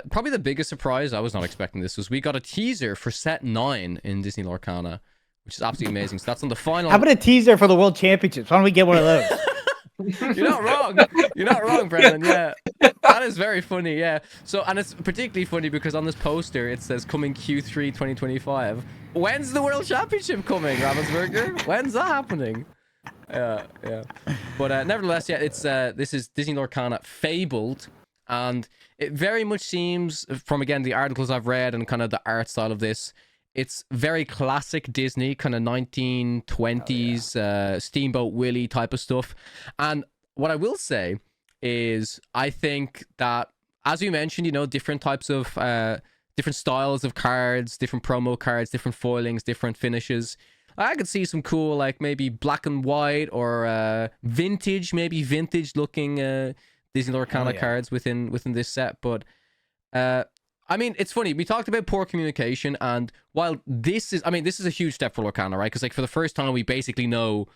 A: probably the biggest surprise, I was not expecting this, was we got a teaser for set 9 in Disney Lorcana, which is absolutely amazing. So that's on the final.
B: How about a teaser for the World Championships? Why don't we get one of those?
A: You're not wrong. You're not wrong, Brendan. Yeah, that is very funny. Yeah. So, and it's particularly funny because on this poster it says coming Q3 2025. When's the World Championship coming, Ravensburger? When's that happening? Yeah. But nevertheless, yeah, it's this is Disney Lorcana Fabled, and it very much seems, from again the articles I've read and kind of the art style of this, it's very classic Disney, kind of 1920s Steamboat Willie type of stuff. And what I will say is, I think that, as you mentioned, different types of different styles of cards, different promo cards, different foilings, different finishes. I could see some cool, like maybe black and white or vintage looking Disney Lorcana cards within this set. But I mean, it's funny. We talked about poor communication, and while this is a huge step for Lorcana, right? Because like for the first time, we basically know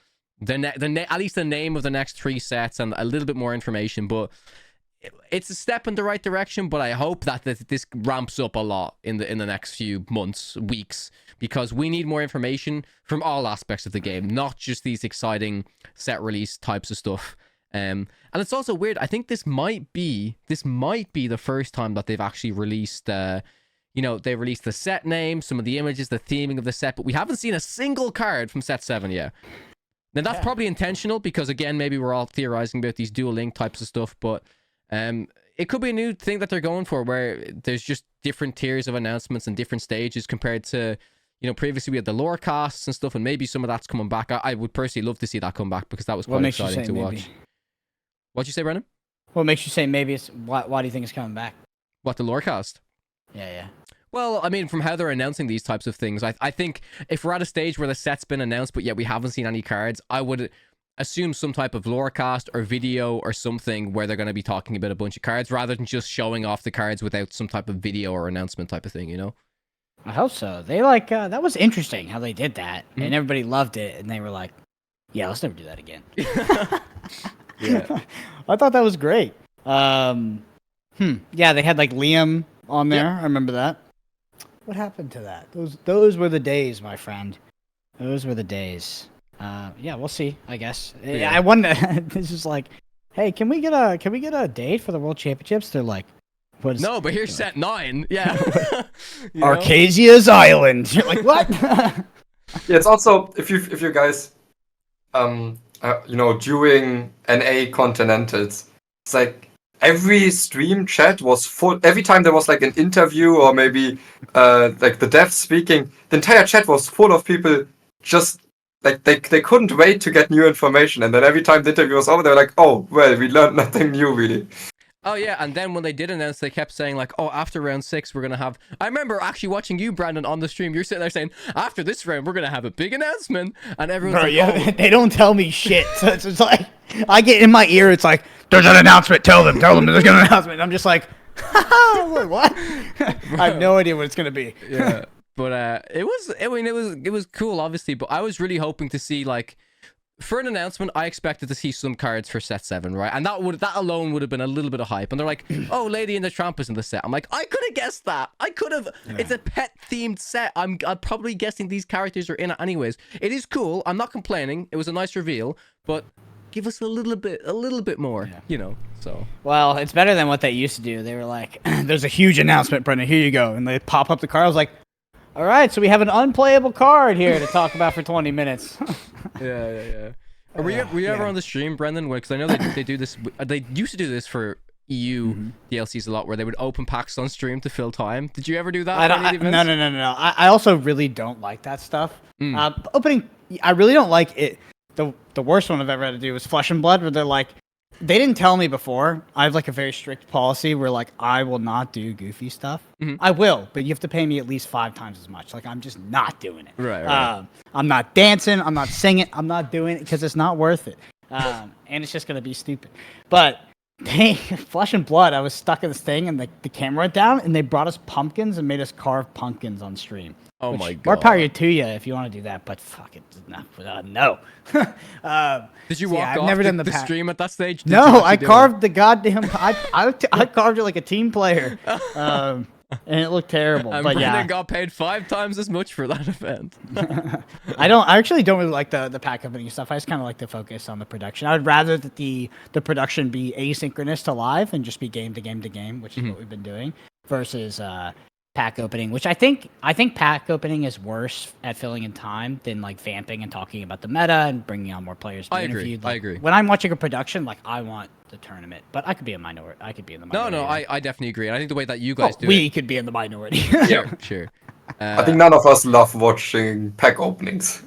A: at least the name of the next 3 sets and a little bit more information. But it's a step in the right direction. But I hope that this ramps up a lot in the next few months, weeks, because we need more information from all aspects of the game, not just these exciting set release types of stuff. And it's also weird. I think this might be the first time that they've actually released they released the set name, some of the images, the theming of the set, but we haven't seen a single card from set 7 yet. Now that's probably intentional because, again, maybe we're all theorizing about these dual link types of stuff, but it could be a new thing that they're going for, where there's just different tiers of announcements and different stages compared to, previously we had the lore casts and stuff, and maybe some of that's coming back. I would personally love to see that come back, because that was quite exciting to watch. What'd you say, Brennan?
B: What makes you say maybe it's... Why do you think it's coming back?
A: What, the lore cast?
B: Yeah.
A: Well, I mean, from how they're announcing these types of things, I think if we're at a stage where the set's been announced, but yet we haven't seen any cards, I would assume some type of lore cast or video or something where they're going to be talking about a bunch of cards, rather than just showing off the cards without some type of video or announcement type of thing,
B: I hope so. They that was interesting how they did that, and everybody loved it, and they were like, yeah, let's never do that again.
A: Yeah.
B: I thought that was great. Yeah, they had like Liam on there. Yep. I remember that. What happened to that? Those were the days, my friend. Those were the days. Yeah, we'll see, I guess. Yeah. I wonder. It's just like, hey, can we get a date for the World Championships? They're like, what is?
A: No, but here's set 9. Yeah.
B: Arcasia's Island. You're like, what?
C: Yeah, it's also if you guys, during NA Continentals, it's like every stream chat was full. Every time there was like an interview or maybe like the devs speaking, the entire chat was full of people just like they couldn't wait to get new information. And then every time the interview was over, they were like, oh, well, we learned nothing new really.
A: Oh, yeah, and then when they did announce, they kept saying, like, oh, after round 6, we're going to have... I remember actually watching you, Brandon, on the stream. You're sitting there saying, after this round, we're going to have a big announcement. And everyone's like, oh.
B: They don't tell me shit. So it's like, I get in my ear, it's like, there's an announcement. Tell them there's an announcement. And I'm just like, wait, what? I have no idea what it's going to be.
A: Yeah, but it was cool, obviously. But I was really hoping to see, like... For an announcement, I expected to see some cards for set 7, right? And that alone would have been a little bit of hype. And they're like, oh, Lady and the Tramp is in the set. I'm like, I could have guessed that. I could have. Yeah. It's a pet-themed set. I'm probably guessing these characters are in it anyways. It is cool. I'm not complaining. It was a nice reveal. But give us a little bit more, so.
B: Well, it's better than what they used to do. They were like, there's a huge announcement, Brendan. Here you go. And they pop up the card. I was like, all right, so we have an unplayable card here to talk about for 20 minutes.
A: Yeah. Were you ever on the stream, Brendan? Because I know they do this. They used to do this for EU DLCs a lot, where they would open packs on stream to fill time. Did you ever do that?
B: No. I also really don't like that stuff. Opening, I really don't like it. The worst one I've ever had to do was Flesh and Blood, where they're like, they didn't tell me before. I have like a very strict policy where like I will not do goofy stuff. I will, but you have to pay me at least 5 times as much. Like I'm just not doing it.
A: Right.
B: I'm not dancing. I'm not singing. I'm not doing it because it's not worth it. And it's just gonna be stupid. But Flesh and Blood, I was stuck in this thing and the camera went down and they brought us pumpkins and made us carve pumpkins on stream.
A: Oh my god!
B: More power to you if you want to do that, but fuck it, no.
A: Did you walk off the stream at that stage?
B: No, I carved the goddamn. I carved it like a team player, and it looked terrible.
A: And
B: but
A: Brandon got paid 5 times as much for that event.
B: I actually don't really like the pack opening stuff. I just kind of like to focus on the production. I would rather that the production be asynchronous to live and just be game to game to game, which is what we've been doing, versus pack opening, which I think pack opening is worse at filling in time than like vamping and talking about the meta and bringing on more players.
A: I agree.
B: When I'm watching a production, like I want the tournament, but I could be a minority. I could be in the minority.
A: No, I definitely agree. And I think the way that you guys do
B: we could be in the minority.
A: Yeah, sure.
C: I think none of us love watching pack openings.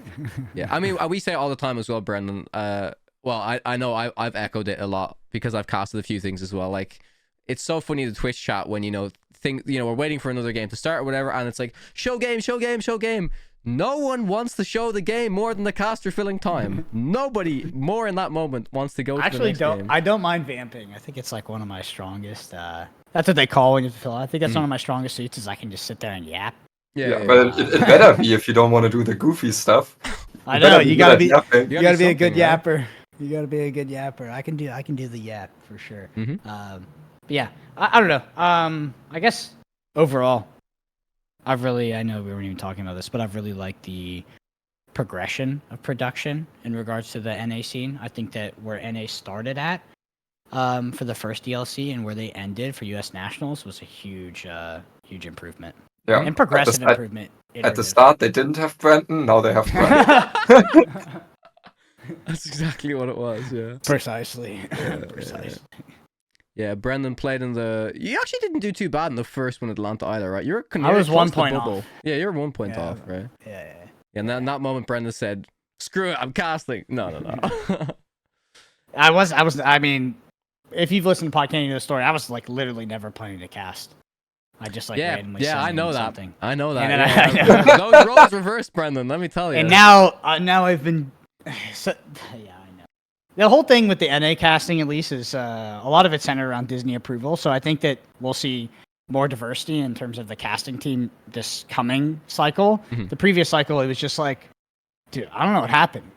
A: Yeah, I mean, we say it all the time as well, Brendan. Well, I know I've echoed it a lot because I've casted a few things as well. Like, it's so funny the Twitch chat when we're waiting for another game to start or whatever, and it's like show game. No one wants to show the game more than the caster filling time. Nobody more in that moment wants to go to the next game.
B: I don't mind vamping. I think it's like one of my strongest. That's what they call when you fill. I think that's one of my strongest suits. Is I can just sit there and yap.
C: Yeah. But it better be if you don't want to do the goofy stuff.
B: I know you gotta be a good yapper. You gotta be a good yapper. I can do the yap for sure. Yeah, I don't know. I guess overall, I know we weren't even talking about this, but I've really liked the progression of production in regards to the NA scene. I think that where NA started at for the first DLC and where they ended for US Nationals was a huge improvement.
C: Yeah,
B: and progressive improvement.
C: At the start, they didn't have Brandon. Now they have Brandon.
A: That's exactly what it was. Yeah.
B: Precisely.
A: Precisely. Yeah, Brendan played in the. You actually didn't do too bad in the first one, Atlanta either, right?
B: I was 1 point off.
A: Yeah, you're 1 point off, right?
B: Yeah.
A: And in that moment, Brendan said, "Screw it, I'm casting." No.
B: I mean, if you've listened to Podcana, you know the story. I was like literally never planning to cast. I just like randomly.
A: Yeah, I know that.
B: Something.
A: I know that.
B: And then
A: Yeah. Those roles reversed, Brendan. Let me tell you.
B: And now I've been. So, yeah, I know. The whole thing with the NA casting, at least, is a lot of it's centered around Disney approval. So I think that we'll see more diversity in terms of the casting team this coming cycle.
A: Mm-hmm.
B: The previous cycle, it was just like, dude, I don't know what happened.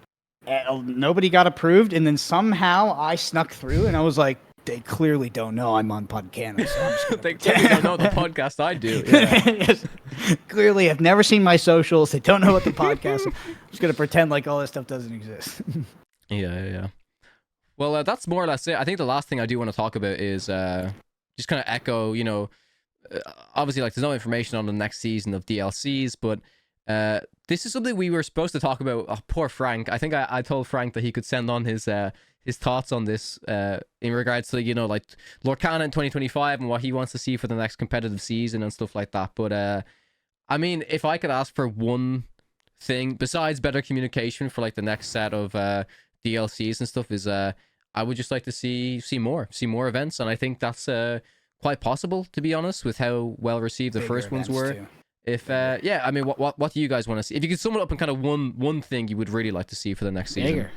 B: Nobody got approved, and then somehow I snuck through, and I was like, they clearly don't know I'm on Podcana. So I'm just
A: they clearly don't know the podcast I do. Yeah.
B: Yes. Clearly, have never seen my socials. They don't know what the podcast is. I'm just going to pretend like all this stuff doesn't exist.
A: Yeah. Well, that's more or less it. I think the last thing I do want to talk about is just kind of echo, obviously, like, there's no information on the next season of DLCs, but this is something we were supposed to talk about. Oh, poor Frank. I think I told Frank that he could send on his thoughts on this in regards to, like, Lorcana in 2025 and what he wants to see for the next competitive season and stuff like that. But I mean, if I could ask for one thing besides better communication for, like, the next set of DLCs and stuff, is I would just like to see more events, and I think that's quite possible, to be honest, with how well received the first ones were. Too. If I mean, what do you guys want to see? If you could sum it up in kind of one thing you would really like to see for the next season.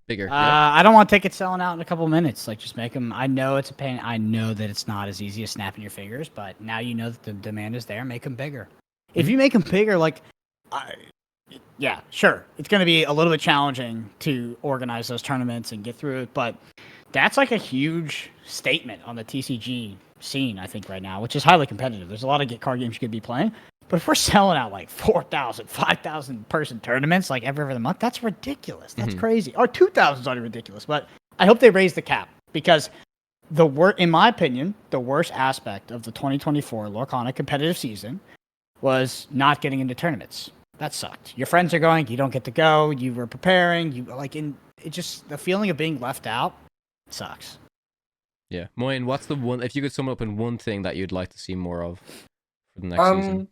A: Bigger. Yeah.
B: I don't want tickets selling out in a couple minutes. Like, just make them. I know it's a pain. I know that it's not as easy as snapping your fingers, but now you know that the demand is there. Make them bigger. If you make them bigger, like, yeah, sure, it's going to be a little bit challenging to organize those tournaments and get through it, but that's like a huge statement on the TCG scene, I think, right now, which is highly competitive. There's a lot of card games you could be playing. But if we're selling out like 4,000, 5,000 person tournaments like every other month, that's ridiculous. That's crazy. Or 2,000 is already ridiculous. But I hope they raise the cap, because in my opinion, the worst aspect of the 2024 Lorcana competitive season was not getting into tournaments. That sucked. Your friends are going, you don't get to go. You were preparing. The feeling of being left out sucks.
A: Yeah, Moyen, what's the one? If you could sum up in one thing that you'd like to see more of for the next season.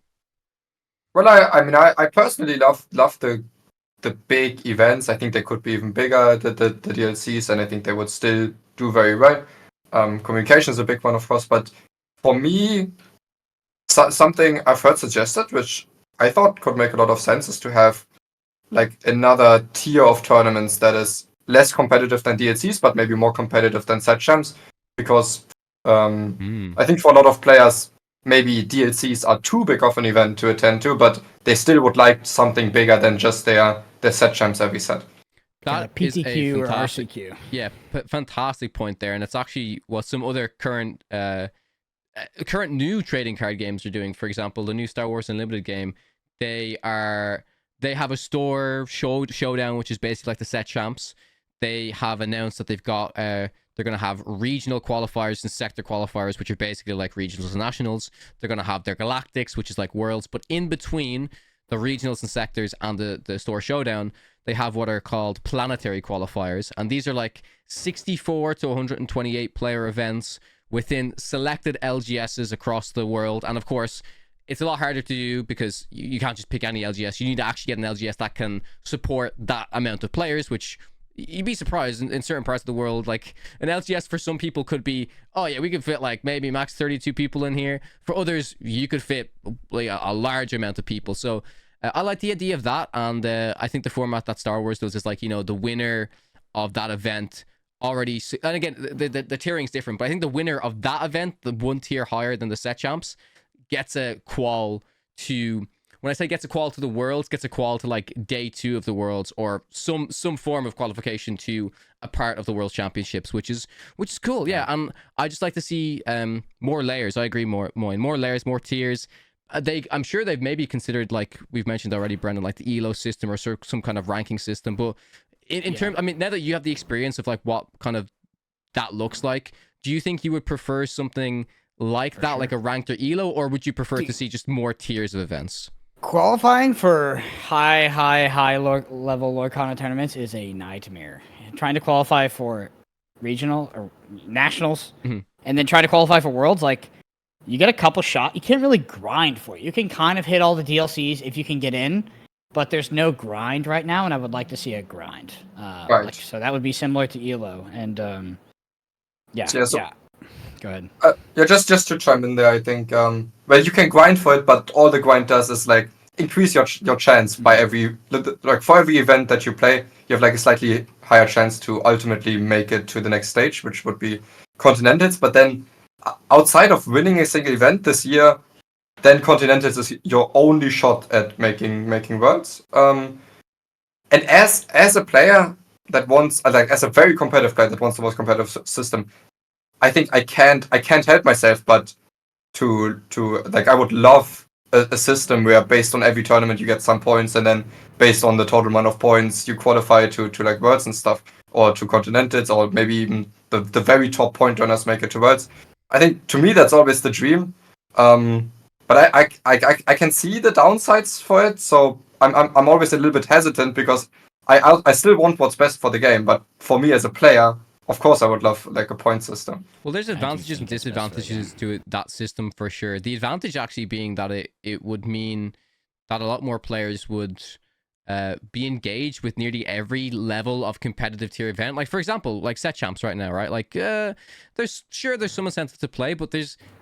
C: Well, I personally love the big events. I think they could be even bigger, the DLCs, and I think they would still do very well. Communication is a big one, of course, but for me, something I've heard suggested, which I thought could make a lot of sense, is to have like another tier of tournaments that is less competitive than DLCs, but maybe more competitive than set champs, because I think for a lot of players, maybe DLCs are too big of an event to attend to, but they still would like something bigger than just their set champs every set.
A: That
B: PTQ or RCQ.
A: Yeah, fantastic point there, and it's actually what some other current new trading card games are doing. For example, the new Star Wars Unlimited game, they have a store showdown, which is basically like the set champs. They have announced that they've got they're going to have regional qualifiers and sector qualifiers, which are basically like regionals and nationals. They're going to have their galactics, which is like worlds. But in between the regionals and sectors and the store showdown, they have what are called planetary qualifiers. And these are like 64 to 128 player events within selected LGSs across the world. And of course, it's a lot harder to do because you can't just pick any LGS. You need to actually get an LGS that can support that amount of players, which you'd be surprised in certain parts of the world. Like, an LGS for some people could be, oh yeah, we could fit like maybe max 32 people in here. For others, you could fit like a large amount of people. So I like the idea of that, and I think the format that Star Wars does is like, the winner of that event already, and again, the tiering's different, but I think the winner of that event, the one tier higher than the set champs, gets a qual to, when I say gets a qual to the Worlds, gets a qual to like day 2 of the Worlds, or some form of qualification to a part of the World Championships, which is cool. Yeah, and I just like to see more layers. I agree, more layers, more tiers. I'm sure they've maybe considered, like we've mentioned already, Brendan, like the ELO system or some kind of ranking system. But in terms, I mean, now that you have the experience of like what kind of that looks like, do you think you would prefer something like that, like a ranked or ELO, or would you prefer to see just more tiers of events?
B: Qualifying for high level Lorcana tournaments is a nightmare. Trying to qualify for regional or nationals, and then try to qualify for worlds, like you get a couple shots. You can't really grind for it. You can kind of hit all the DLCs if you can get in, but there's no grind right now, and I would like to see a grind.
C: Right.
B: So that would be similar to ELO, and yeah. Go ahead.
C: Just to chime in there, I think well, you can grind for it, but all the grind does is like increase your chance by for every event that you play, you have like a slightly higher chance to ultimately make it to the next stage, which would be Continentals. But then outside of winning a single event this year, then Continentals is your only shot at making worlds. And as a player that wants, as a very competitive player that wants the most competitive system, I think I can't help myself but to I would love a system where based on every tournament you get some points, and then based on the total amount of points you qualify to like worlds and stuff, or to Continentals, or maybe even the very top point runners make it to worlds. I think to me that's always the dream. But I can see the downsides for it, so I'm always a little bit hesitant because I still want what's best for the game, but for me as a player, of course, I would love like a point system.
A: Well, there's advantages and disadvantages to that system for sure. The advantage actually being that it would mean that a lot more players would be engaged with nearly every level of competitive tier event. Like, for example, like set champs right now, right? Like, there's some incentive to play, but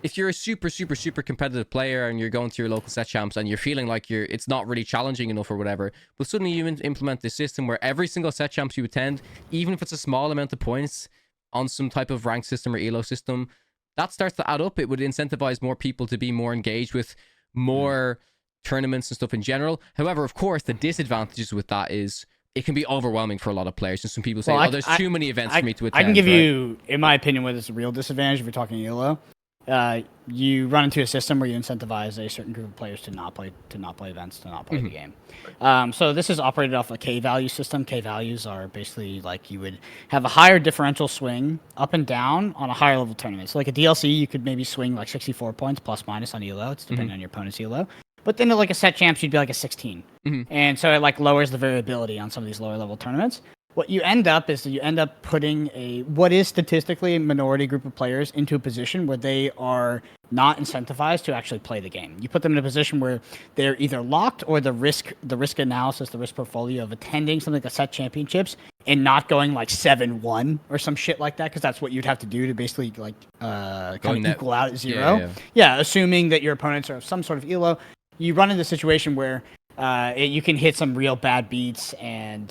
A: if you're a super competitive player and you're going to your local set champs and you're feeling like it's not really challenging enough or whatever, but suddenly you implement this system where every single set champs you attend, even if it's a small amount of points on some type of rank system or elo system, that starts to add up. It would incentivize more people to be more engaged with more tournaments and stuff in general. However, of course, the disadvantages with that is it can be overwhelming for a lot of players, and some people say, there's too many events for me to attend.
B: I can give you, in my opinion, what is a real disadvantage if you're talking ELO. You run into a system where you incentivize a certain group of players to not play events, to not play the game. So this is operated off a K-value system. K-values are basically like you would have a higher differential swing up and down on a higher level tournament. So like a DLC, you could maybe swing like 64 points plus minus on ELO. It's depending on your opponent's ELO. But then at like a set champs, you'd be like a 16. And so it like lowers the variability on some of these lower level tournaments. What you end up is that you end up putting what is statistically a minority group of players into a position where they are not incentivized to actually play the game. You put them in a position where they're either locked, or the risk analysis, the risk portfolio of attending something like a set championships and not going like 7-1 or some shit like that, because that's what you'd have to do to basically like kind of equal out at zero. Yeah, assuming that your opponents are some sort of ELO. You run into a situation where you can hit some real bad beats, and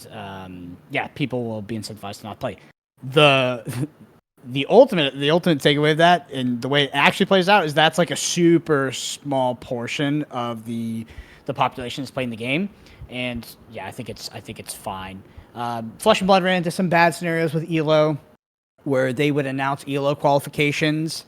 B: people will be incentivized to not play. The ultimate takeaway of that, and the way it actually plays out, is that's like a super small portion of the population that's playing the game, and I think it's fine. Flesh and Blood ran into some bad scenarios with ELO, where they would announce ELO qualifications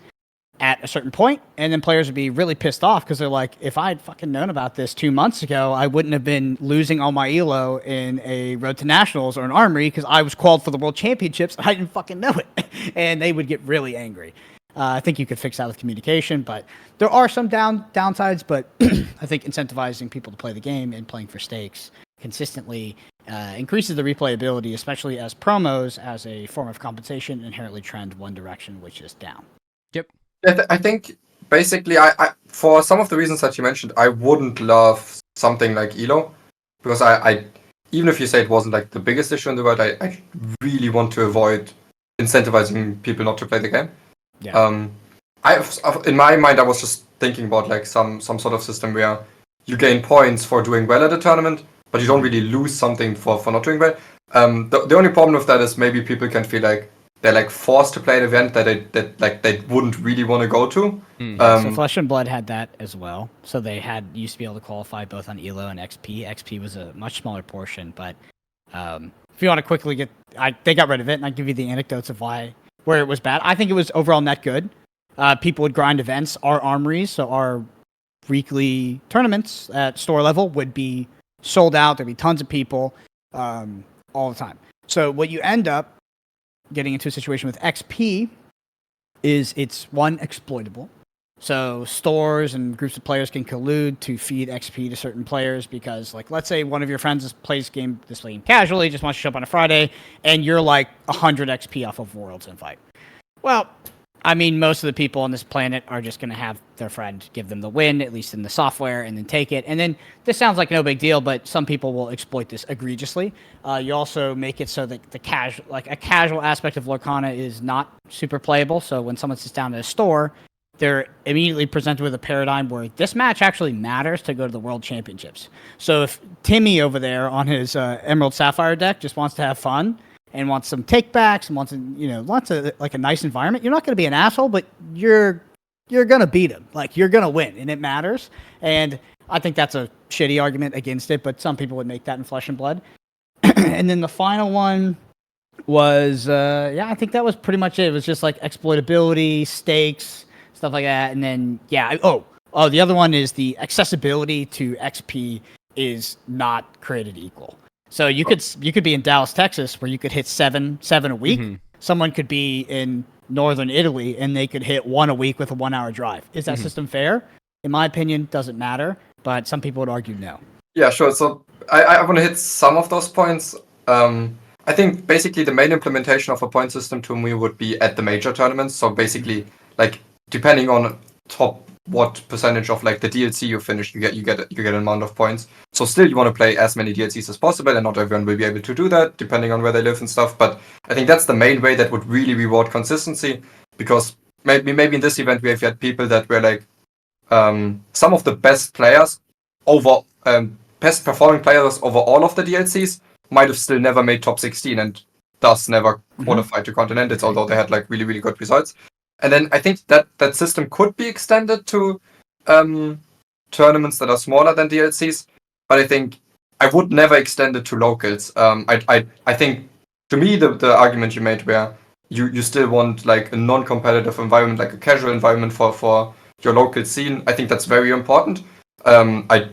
B: at a certain point, and then players would be really pissed off because they're like, if I'd fucking known about this 2 months ago, I wouldn't have been losing all my ELO in a Road to Nationals or an Armory because I was called for the World Championships. I didn't fucking know it. And they would get really angry. I think you could fix that with communication, but there are some downsides, but I think incentivizing people to play the game and playing for stakes consistently increases the replayability, especially as promos, as a form of compensation, inherently trend one direction, which is down.
A: Yep.
C: I think basically, I for some of the reasons that you mentioned, I wouldn't love something like ELO, because I even if you say it wasn't like the biggest issue in the world, I really want to avoid incentivizing people not to play the game. Yeah. In my mind, I was just thinking about like some sort of system where you gain points for doing well at a tournament, but you don't really lose something for not doing well. The only problem with that is maybe people can feel like they're like forced to play an event that they wouldn't really want to go to.
B: So Flesh and Blood had that as well. So they used to be able to qualify both on ELO and XP. XP was a much smaller portion, but if you want to quickly they got rid of it, and I'll give you the anecdotes of where it was bad. I think it was overall net good. People would grind events. Our armories, so our weekly tournaments at store level, would be sold out. There'd be tons of people all the time. So what you end up getting into a situation with XP is it's exploitable. So stores and groups of players can collude to feed XP to certain players because, like, let's say one of your friends plays this game casually, just wants to show up on a Friday, and you're like 100 XP off of Worlds Invite. Well, I mean, most of the people on this planet are just going to have their friend give them the win, at least in the software, and then take it. And then this sounds like no big deal, but some people will exploit this egregiously. You also make it so that a casual aspect of Lorcana is not super playable. So when someone sits down at a store, they're immediately presented with a paradigm where this match actually matters to go to the World Championships. So if Timmy over there on his Emerald Sapphire deck just wants to have fun and wants some takebacks and wants like a nice environment, you're not going to be an asshole, but you're going to beat him. Like, you're going to win, and it matters. And I think that's a shitty argument against it, but some people would make that in Flesh and Blood. And then the final one was, I think that was pretty much it. It was just like exploitability, stakes, stuff like that. And then, the other one is the accessibility to XP is not created equal. So you could be in Dallas, Texas, where you could hit seven a week. Mm-hmm. Someone could be in northern Italy, and they could hit 1 a week with a 1 hour drive. Is that system fair? In my opinion, doesn't matter, but some people would argue no.
C: Yeah, sure. So I want to hit some of those points. I think basically the main implementation of a point system to me would be at the major tournaments. So basically, like, depending on what percentage of like the DLC you finish, you get an amount of points. So still you want to play as many DLCs as possible, and not everyone will be able to do that depending on where they live and stuff. But I think that's the main way that would really reward consistency, because maybe in this event we have had people that were like some of the best players best performing players over all of the DLCs might have still never made top 16 and thus never qualified to Continentals, although they had like really, really good results. And then I think that system could be extended to tournaments that are smaller than DLCs, but I think I would never extend it to locals. I think, to me, the argument you made where you still want like a non-competitive environment, like a casual environment for your local scene, I think that's very important. I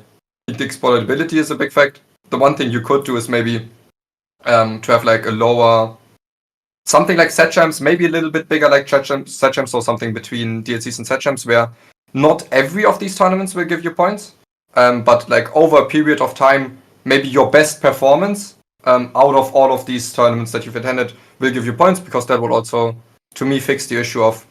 C: think the exploitability is a big fact. The one thing you could do is maybe to have like a lower, something like set champs, maybe a little bit bigger like set champs, or something between DLCs and set champs, where not every of these tournaments will give you points, but like over a period of time, maybe your best performance out of all of these tournaments that you've attended will give you points, because that would also, to me, fix the issue of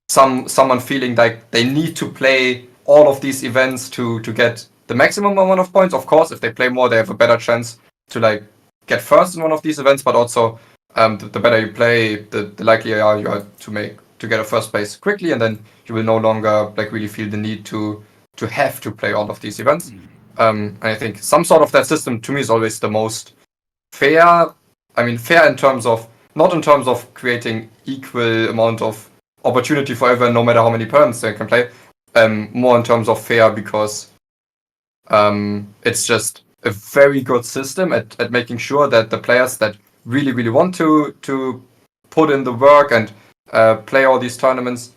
C: someone feeling like they need to play all of these events to get the maximum amount of points. Of course, if they play more, they have a better chance to like get first in one of these events, but also the better you play, the likelier you are to get a first place quickly, and then you will no longer like really feel the need to have to play all of these events. And I think some sort of that system to me is always the most fair. I mean, fair in terms of, not in terms of creating equal amount of opportunity for everyone, no matter how many turns they can play. More in terms of fair, because it's just a very good system at making sure that the players that really, really want to put in the work and play all these tournaments,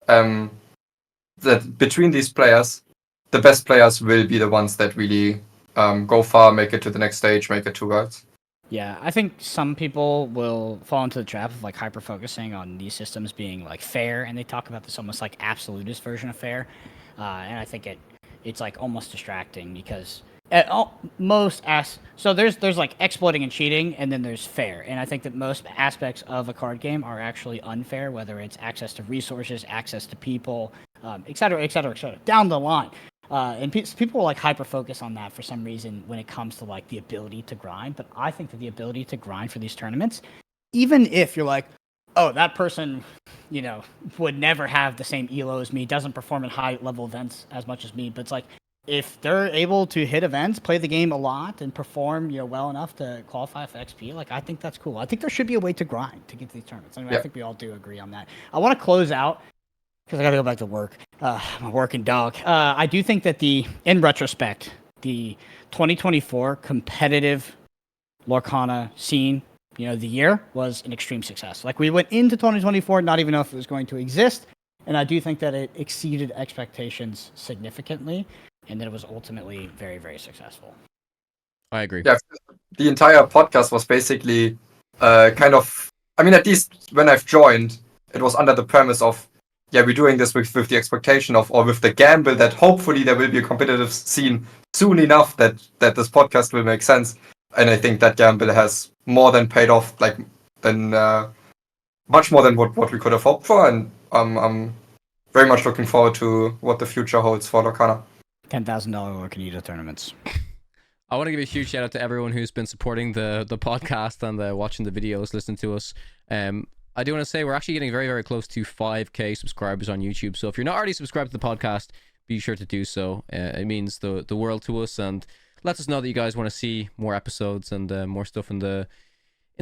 C: that between these players, the best players will be the ones that really go far, make it to the next stage, make it to Worlds.
B: Yeah, I think some people will fall into the trap of like hyper focusing on these systems being like fair, and they talk about this almost like absolutist version of fair, and I think it's like almost distracting, because so there's like exploiting and cheating, and then there's fair, and I think that most aspects of a card game are actually unfair, whether it's access to resources, access to people, et cetera, down the line. And people will like hyper focus on that for some reason when it comes to like the ability to grind. But I think that the ability to grind for these tournaments, even if you're like, oh, that person, would never have the same elo as me, doesn't perform in high level events as much as me, but it's like, if they're able to hit events, play the game a lot, and perform well enough to qualify for XP, like, I think that's cool. I think there should be a way to grind to get to these tournaments. Anyway, I think we all do agree on that. I want to close out, because I got to go back to work. I'm a working dog. I do think that in retrospect, the 2024 competitive Lorcana scene, the year was an extreme success. Like, we went into 2024 not even know if it was going to exist, and I do think that it exceeded expectations significantly, and that it was ultimately very, very successful.
A: I agree.
C: Yeah, the entire podcast was basically kind of, I mean, at least when I've joined, it was under the premise of yeah, we're doing this with the expectation of, or with the gamble that hopefully there will be a competitive scene soon enough that this podcast will make sense. And I think that gamble has more than paid off, like than much more than what we could have hoped for. And I'm very much looking forward to what the future holds for Lorcana.
B: $10,000 Lorcanita tournaments.
A: I want to give a huge shout out to everyone who's been supporting the podcast and watching the videos, listening to us. I do want to say we're actually getting very, very close to 5K subscribers on YouTube. So if you're not already subscribed to the podcast, be sure to do so. It means the world to us and lets us know that you guys want to see more episodes and more stuff in the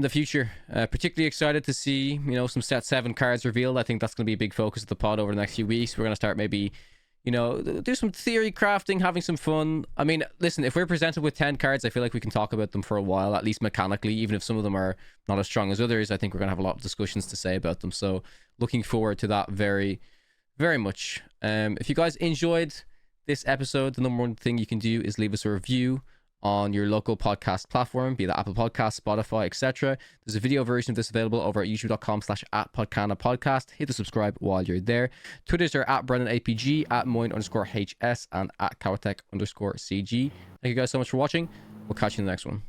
A: future. Particularly excited to see, some set 7 cards revealed. I think that's going to be a big focus of the pod over the next few weeks. We're going to start maybe, do some theory crafting, having some fun. I mean, listen, if we're presented with 10 cards, I feel like we can talk about them for a while, at least mechanically, even if some of them are not as strong as others. I think we're going to have a lot of discussions to say about them. So looking forward to that very, very much. If you guys enjoyed this episode, the number one thing you can do is leave us a review on your local podcast platform, be that Apple Podcasts, Spotify, etc. There's a video version of this available over at youtube.com/@PodcanaPodcast. Hit the subscribe while you're there. Twitters are @BrennanAPG, @Moyne_HS, and @Kawatek_CG. Thank you guys so much for watching. We'll catch you in the next one.